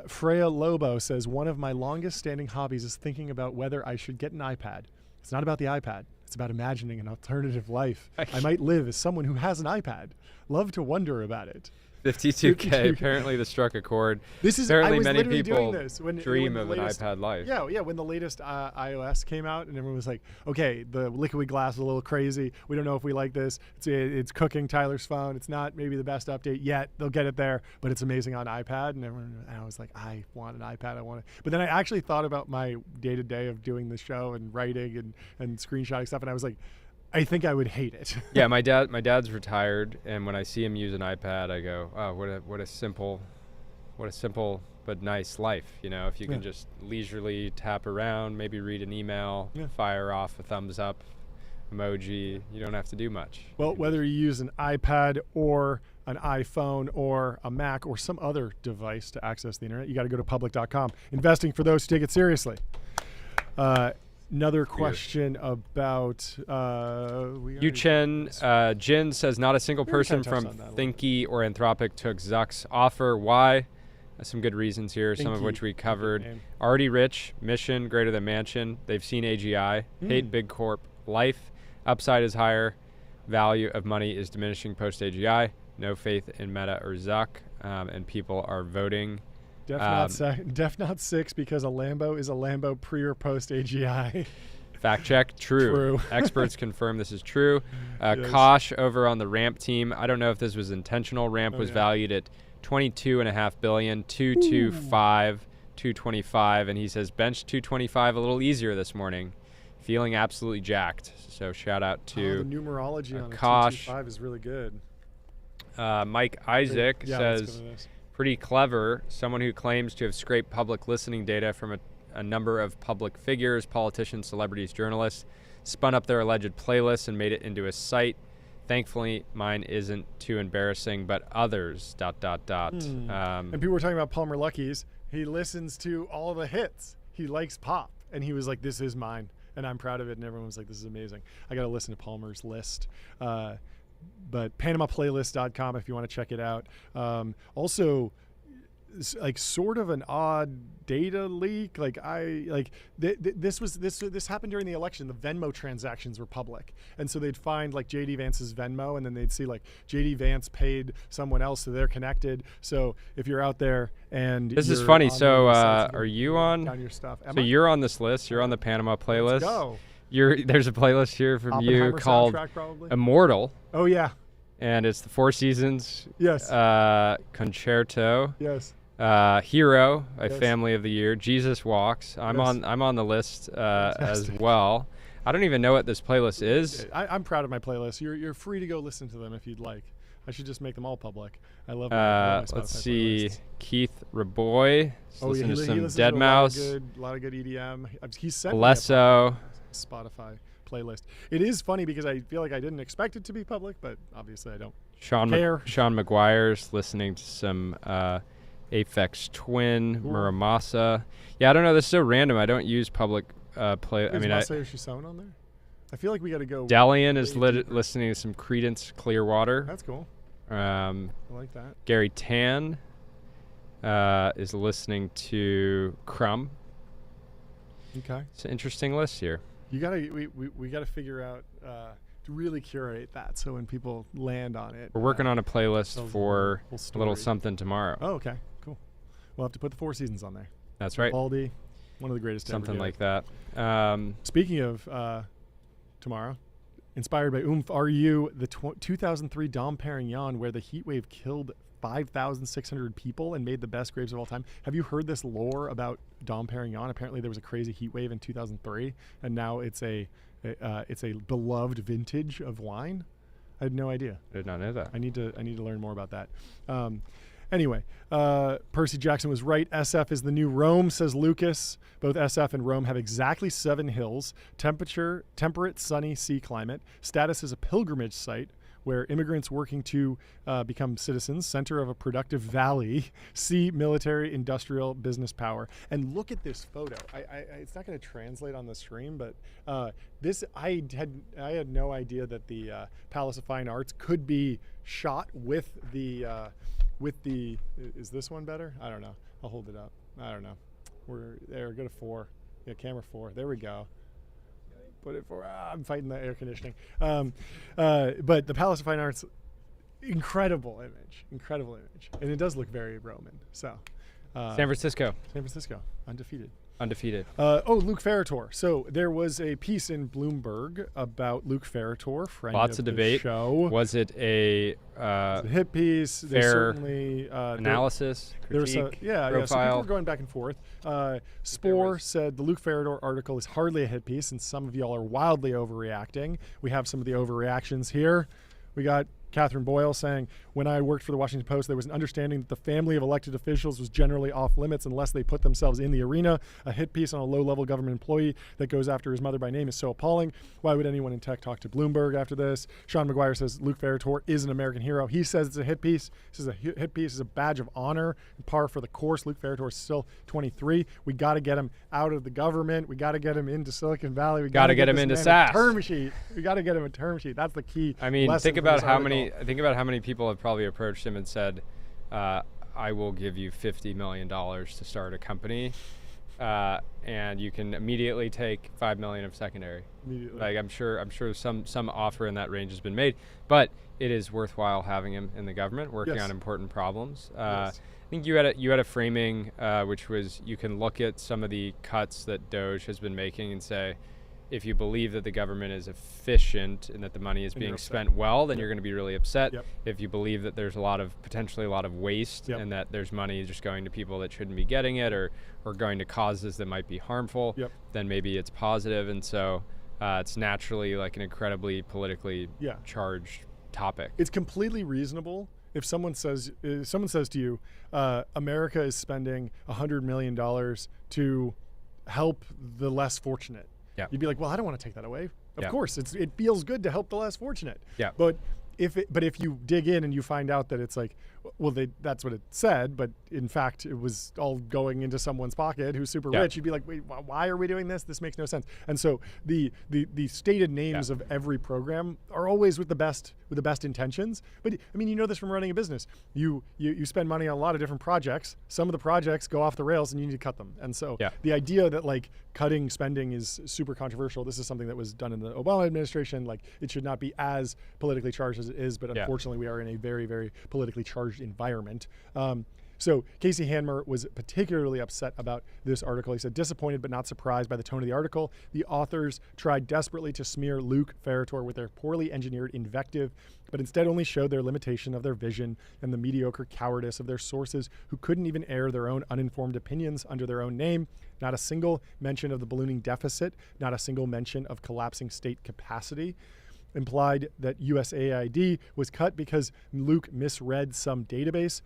Freya Lobo says, one of my longest standing hobbies is thinking about whether I should get an iPad. It's not about the iPad. It's about imagining an alternative life I might live as someone who has an iPad. Love to wonder about it. 52K. Apparently, this struck a chord. Apparently, many people dream of an iPad life. Yeah. When the latest iOS came out, and everyone was like, "Okay, the liquid glass is a little crazy. We don't know if we like this. It's cooking Tyler's phone. It's not maybe the best update yet. They'll get it there, but it's amazing on iPad." And I was like, "I want an iPad. I want it." But then I actually thought about my day-to-day of doing the show and writing and screenshotting stuff, and I was like, I think I would hate it. Yeah, my dad's retired, and when I see him use an iPad, I go, "Oh, what a simple but nice life." You know, if you can just leisurely tap around, maybe read an email, fire off a thumbs up emoji. You don't have to do much. Well, whether you use an iPad or an iPhone or a Mac or some other device to access the internet, you got to go to public.com. Investing for those who take it seriously. Another question about Jin says, not a single person from Thinky or Anthropic took Zuck's offer. Why? Some good reasons here, some of which we covered. Already rich, mission greater than mansion. They've seen AGI, hate big corp life. Upside is higher. Value of money is diminishing post AGI. No faith in Meta or Zuck, and people are voting. Def not 6 because a Lambo is a Lambo pre or post AGI. Fact check. True. Experts confirm this is true. Kosh over on the Ramp team. I don't know if this was intentional. Ramp was valued at $22.5 billion, 225, 225, and he says bench 225 a little easier this morning. Feeling absolutely jacked. So shout out to the numerology on Kosh. 225 is really good. Mike Isaac says, pretty clever. Someone who claims to have scraped public listening data from a number of public figures, politicians, celebrities, journalists, spun up their alleged playlists and made it into a site. Thankfully, mine isn't too embarrassing, but others, ... And people were talking about Palmer Lucky's. He listens to all the hits. He likes pop. And he was like, this is mine. And I'm proud of it. And everyone was like, this is amazing. I got to listen to Palmer's list. But PanamaPlaylist.com if you want to check it out. Also, like sort of an odd data leak. Like this happened during the election. The Venmo transactions were public, and so they'd find like JD Vance's Venmo, and then they'd see like JD Vance paid someone else, so they're connected. So if you're out there and this is funny. So are you on? Down your stuff. You're on this list. You're on the Panama playlist. Let's go. There's a playlist here from you called Immortal. Oh yeah. And it's the Four Seasons. Yes. Concerto. Yes. Hero, Family of the Year. Jesus Walks. I'm on the list as well. I don't even know what this playlist is. I'm proud of my playlist. You're free to go listen to them if you'd like. I should just make them all public. I love let's see. Playlists. Keith Raboy. He listens to Deadmau5. A lot of good EDM. He's sent Alesso. Spotify playlist. It is funny because I feel like I didn't expect it to be public, but obviously I don't care. Sean McGuire's listening to some Aphex Twin, Muramasa. Yeah, I don't know. This is so random. I don't use public play. Is Masayoshi Son on there? I feel like we got to go. Delian is listening to some Creedence Clearwater. That's cool. I like that. Gary Tan is listening to Crumb. Okay. It's an interesting list here. We gotta figure out to really curate that so when people land on it. We're working on a playlist for a little something tomorrow. Oh, okay, cool. We'll have to put the Four Seasons on there. That's right. Baldy, one of the greatest. Something like that. Speaking of tomorrow, Inspired by Oomph RU, the 2003 Dom Perignon, where the heat wave killed 5,600 people and made the best grapes of all time. Have you heard this lore about Dom Perignon? Apparently there was a crazy heat wave in 2003, and now it's a beloved vintage of wine. I had no idea. I did not know that. I need to learn more about that. Anyway, Percy Jackson was right. SF is the new Rome, says Lucas. Both SF and Rome have exactly 7 hills, temperate, sunny sea climate. Status is a pilgrimage site where immigrants working to become citizens, center of a productive valley, sea, military, industrial, business power. And look at this photo. It's not going to translate on the stream, but this I had no idea that the Palace of Fine Arts could be shot with the is this one better? I don't know. I'll hold it up. I don't know. We're there. Go to 4. Yeah, camera 4. There we go. Put it for. I'm fighting the air conditioning. But the Palace of Fine Arts, incredible image, and it does look very Roman. So, San Francisco, undefeated. Luke Ferrator. So there was a piece in Bloomberg about Luke Ferrator, friend lots of the debate. Show. Was it a hit piece? Fair certainly, analysis? There's critique, so people were going back and forth. Spore said the Luke Ferrator article is hardly a hit piece, and some of y'all are wildly overreacting. We have some of the overreactions here. We got Catherine Boyle saying, when I worked for the Washington Post, there was an understanding that the family of elected officials was generally off limits unless they put themselves in the arena. A hit piece on a low-level government employee that goes after his mother by name is so appalling. Why would anyone in tech talk to Bloomberg after this? Sean McGuire says Luke Ferrator is an American hero. He says it's a hit piece. He says a hit piece is a badge of honor and par for the course. Luke Ferrator is still 23. We got to get him out of the government. We got to get him into Silicon Valley. We got to get him into SaaS. Term sheet. We got to get him a term sheet. That's the key. I mean, think about how many people have probably approached him and said, I will give you $50 million to start a company, and you can immediately take $5 million of secondary. Like I'm sure some offer in that range has been made, but it is worthwhile having him in the government working on important problems. I think you had a framing which was you can look at some of the cuts that Doge has been making and say, if you believe that the government is efficient and that the money is being spent well, then you're going to be really upset. If you believe that there's potentially a lot of waste and that there's money just going to people that shouldn't be getting it or going to causes that might be harmful, then maybe it's positive. And so it's naturally like an incredibly politically charged topic. It's completely reasonable if someone says to you, America is spending $100 million to help the less fortunate. You'd be like, well, I don't want to take that away. Of course, it feels good to help the less fortunate. But if you dig in and you find out that it's like, well, that's what it said, but in fact it was all going into someone's pocket who's super rich, you'd be like, wait, why are we doing this? This makes no sense. And so the stated names of every program are always with the best intentions. But I mean, you know this from running a business. You spend money on a lot of different projects. Some of the projects go off the rails and you need to cut them. And so the idea that like cutting spending is super controversial. This is something that was done in the Obama administration. Like it should not be as politically charged as it is, but unfortunately we are in a very, very politically charged environment. So Casey Hanmer was particularly upset about this article. He said, disappointed but not surprised by the tone of the article. The authors tried desperately to smear Luke Ferrator with their poorly engineered invective, but instead only showed their limitation of their vision and the mediocre cowardice of their sources who couldn't even air their own uninformed opinions under their own name. Not a single mention of the ballooning deficit, not a single mention of collapsing state capacity. Implied that USAID was cut because Luke misread some database,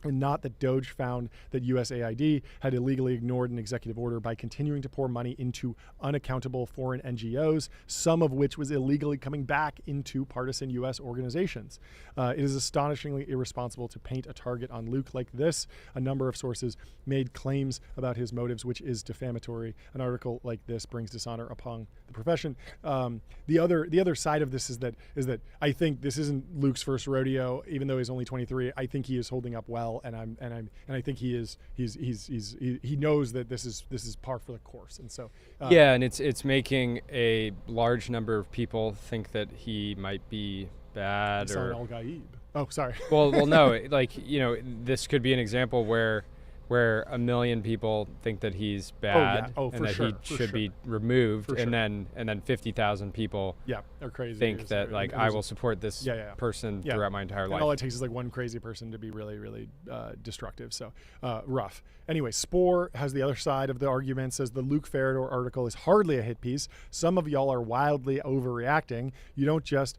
and not that Doge found that USAID had illegally ignored an executive order by continuing to pour money into unaccountable foreign NGOs, some of which was illegally coming back into partisan U.S. organizations. It is astonishingly irresponsible to paint a target on Luke like this. A number of sources made claims about his motives, which is defamatory. An article like this brings dishonor upon the profession. The other side of this is that I think this isn't Luke's first rodeo, even though he's only 23. I think he is holding up well. And I think he knows that this is par for the course, and so and it's making a large number of people think that he might be bad or Al-Ghaib. Oh, sorry. well, no, like this could be an example where where 1 million people think that he's bad and that he should be removed, and then 50,000 people are crazy. think that like I will support this person throughout my entire life. And all it takes is like one crazy person to be really, really destructive. So rough. Anyway, Spore has the other side of the argument, says the Luke Ferrador article is hardly a hit piece. Some of y'all are wildly overreacting. You don't just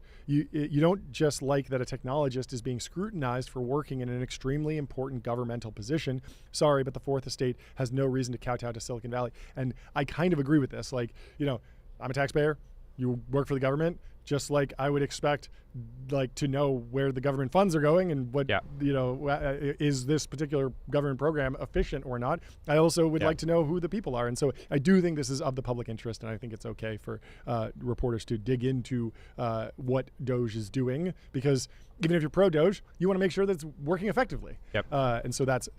like that a technologist is being scrutinized for working in an extremely important governmental position. Sorry, but the Fourth Estate has no reason to kowtow to Silicon Valley. And I kind of agree with this. Like, I'm a taxpayer. You work for the government, just like I would expect, like, to know where the government funds are going and what, is this particular government program efficient or not. I also would like to know who the people are. And so I do think this is of the public interest, and I think it's okay for reporters to dig into what Doge is doing, because even if you're pro Doge, you want to make sure that it's working effectively. And so that's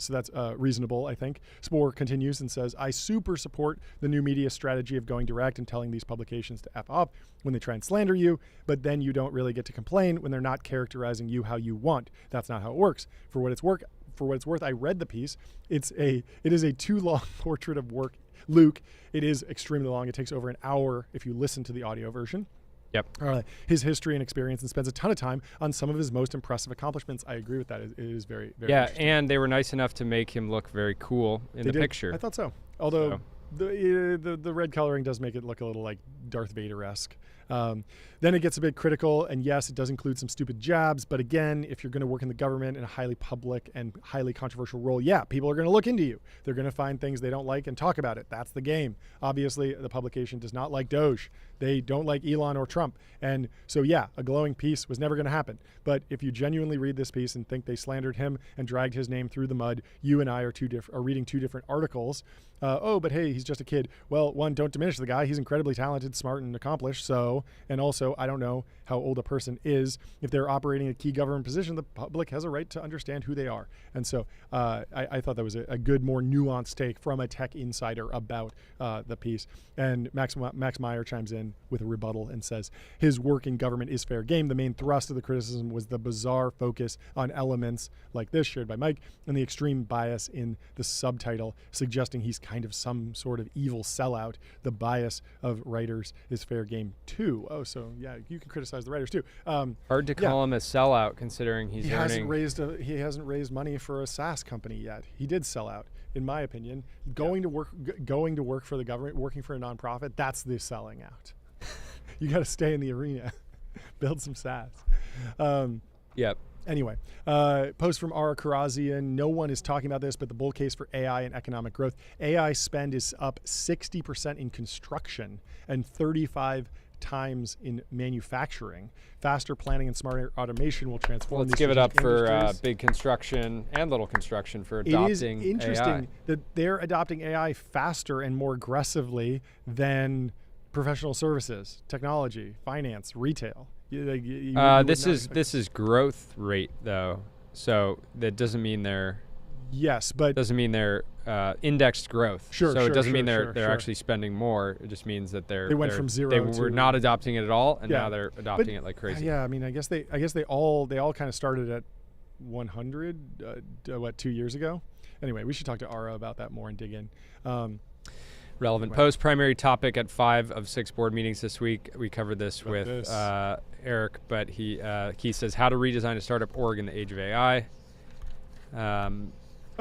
reasonable, I think. Spore continues and says, I super support the new media strategy of going direct and telling these publications to F off when they try and slander you, but then you don't really get to complain when they're not characterizing you how you want. That's not how it works. For what it's worth, I read the piece. It is a too long portrait of work. Luke, it is extremely long. It takes over an hour if you listen to the audio version. His history and experience, and spends a ton of time on some of his most impressive accomplishments. I agree with that. It is very, very interesting. And they were nice enough to make him look very cool in the picture. I thought so. Although the red coloring does make it look a little like Darth Vader-esque. Then it gets a bit critical, and yes, it does include some stupid jabs, but again, if you're going to work in the government in a highly public and highly controversial role, people are going to look into you. They're going to find things they don't like and talk about it. That's the game. Obviously, the publication does not like Doge. They don't like Elon or Trump. And so, a glowing piece was never going to happen. But if you genuinely read this piece and think they slandered him and dragged his name through the mud, you and I are reading two different articles. But hey, he's just a kid. Well, one, don't diminish the guy. He's incredibly talented, smart, and accomplished. So, and also, I don't know how old a person is. If they're operating a key government position, the public has a right to understand who they are. And so I thought that was a good, more nuanced take from a tech insider about the piece. And Max Meyer chimes in with a rebuttal and says, his work in government is fair game. The main thrust of the criticism was the bizarre focus on elements like this shared by Mike and the extreme bias in the subtitle suggesting he's kind of some sort of evil sellout. The bias of writers is fair game too. Oh, so you can criticize the writers too. Hard to call him a sellout considering he hasn't raised money for a SaaS company yet. He did sell out, in my opinion. Going to work for the government, working for a nonprofit, that's the selling out. You got to stay in the arena, build some SaaS. Anyway, post from Ara Karazian. No one is talking about this, but the bull case for AI and economic growth. AI spend is up 60% in construction and 35 times in manufacturing. Faster planning and smarter automation will transform. Let's give it up for big construction and little construction for adopting AI. It is interesting that they're adopting AI faster and more aggressively than professional services, technology, finance, retail. This is growth rate though, so that doesn't mean they're doesn't mean they're indexed growth. It doesn't mean they're actually spending more. It just means that they went from zero. They were not adopting it at all, and now they're adopting it like crazy. I mean, I guess they all kind of started at 100. 2 years ago? Anyway, we should talk to Ara about that more and dig in. Relevant post, primary topic at 5 of 6 board meetings this week. We covered this with Eric, but he says how to redesign a startup org in the age of AI.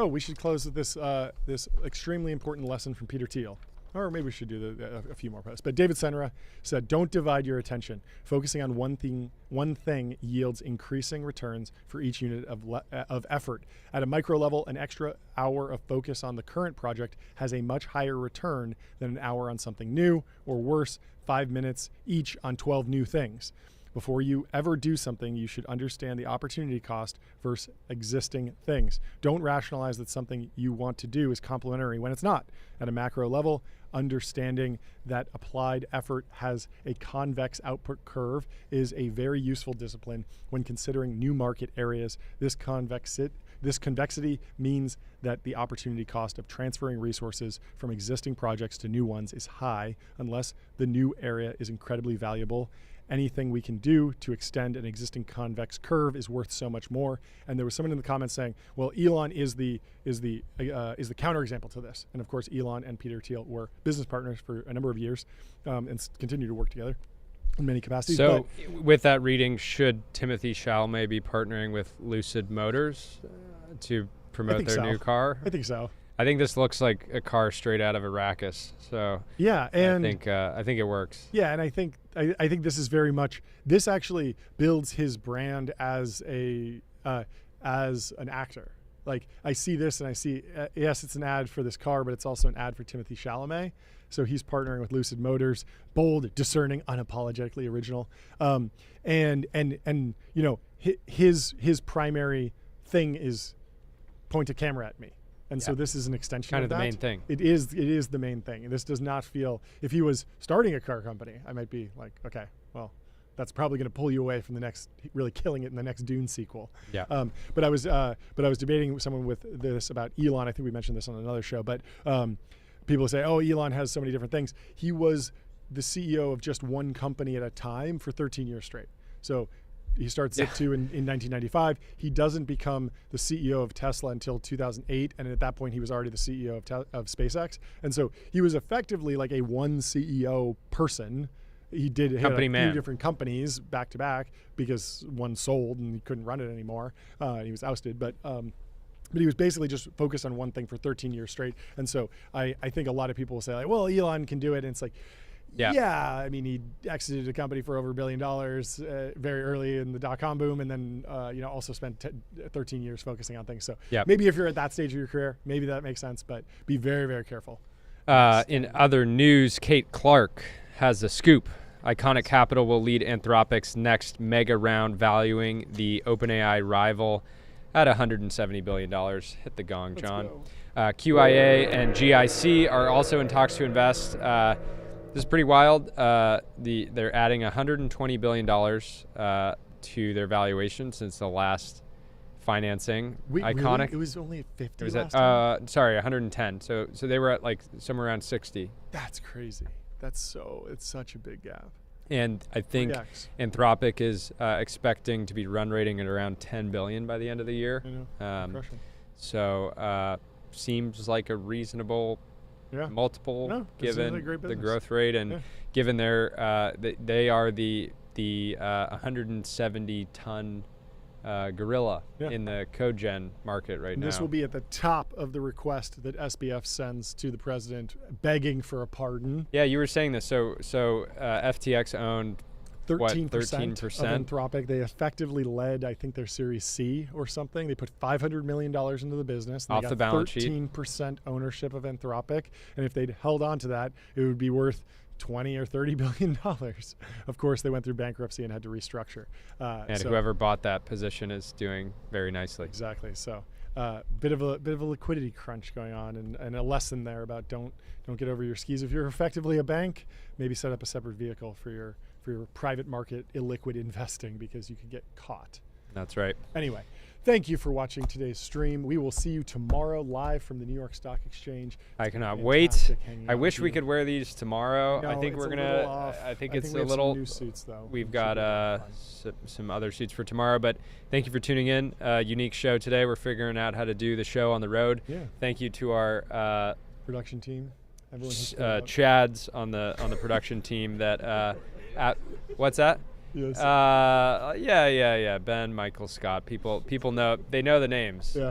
We should close with this extremely important lesson from Peter Thiel. Or maybe we should do a few more posts. But David Senra said, don't divide your attention. Focusing on one thing yields increasing returns for each unit of effort. At a micro level, an extra hour of focus on the current project has a much higher return than an hour on something new, or worse, 5 minutes each on 12 new things. Before you ever do something, you should understand the opportunity cost versus existing things. Don't rationalize that something you want to do is complementary when it's not. At a macro level, understanding that applied effort has a convex output curve is a very useful discipline when considering new market areas. This This convexity means that the opportunity cost of transferring resources from existing projects to new ones is high unless the new area is incredibly valuable. Anything we can do to extend an existing convex curve is worth so much more. And there was someone in the comments saying, well, Elon is the counterexample to this. And of course, Elon and Peter Thiel were business partners for a number of years and continue to work together in many capacities. So with that reading, should Timothy Chalamet be partnering with Lucid Motors to promote their new car? I think so. I think this looks like a car straight out of Arrakis. So yeah, and I think it works. Yeah, and I think this is very much, this actually builds his brand as an actor. Like, I see this and I see, yes, it's an ad for this car, but it's also an ad for Timothy Chalamet. So he's partnering with Lucid Motors, bold, discerning, unapologetically original. And you know, his primary thing is point a camera at me. And so this is an extension kind of the that. main thing. It is the main thing. And this does not feel, if he was starting a car company, I might be like, okay, well, that's probably going to pull you away from the next, really killing it in the next Dune sequel. Yeah. But I was debating with someone with this about Elon. I think we mentioned this on another show, but people say, oh, Elon has so many different things. He was the CEO of just one company at a time for 13 years straight. So he starts Zip2 in 1995. He doesn't become the CEO of Tesla until 2008, and at that point he was already the CEO of SpaceX. And so he was effectively like a one CEO person. He had a few different companies back to back because one sold and he couldn't run it anymore. He was ousted, but he was basically just focused on one thing for 13 years straight. And so I think a lot of people will say, like, well, Elon can do it, and it's like, yeah, I mean, he exited a company for over $1 billion very early in the dot-com boom, and then also spent 13 years focusing on things. So maybe if you're at that stage of your career, maybe that makes sense, but be very, very careful. In other news, Kate Clark has a scoop. Iconic Capital will lead Anthropic's next mega round, valuing the OpenAI rival at $170 billion. Hit the gong, John. QIA and GIC are also in talks to invest. This is pretty wild. They're adding $120 billion to their valuation since the last financing. Iconic. Really? It was only at 50 last time? Sorry, 110. So they were at like somewhere around 60. That's crazy. It's such a big gap. And I think Anthropic is expecting to be run rating at around 10 billion by the end of the year. I know. So seems like a reasonable multiple given the growth rate and given their they are the 170 ton gorilla in the code gen market right now. This will be at the top of the request that SBF sends to the president, begging for a pardon. Yeah, you were saying this. So FTX owned 13% 13% of Anthropic. They effectively led, I think, their Series C or something. They put $500 million into the business. Off the balance sheet. 13% ownership of Anthropic. And if they'd held on to that, it would be worth $20 or $30 billion. Of course, they went through bankruptcy and had to restructure. And whoever bought that position is doing very nicely. Exactly. So bit of a liquidity crunch going on, and a lesson there about don't get over your skis. If you're effectively a bank, maybe set up a separate vehicle for your private market illiquid investing, because you could get caught. That's right. Anyway, thank you for watching today's stream. We will see you tomorrow live from the New York Stock Exchange. I cannot wait. I wish we could wear these tomorrow. No, I think we're gonna. I think it's a little. New suits though. We've got some other suits for tomorrow, but thank you for tuning in. Unique show today. We're figuring out how to do the show on the road. Yeah. Thank you to our production team. Everyone Chads on the production team that. What's that? Yes. Yeah. Ben, Michael, Scott. People know. They know the names. Yeah.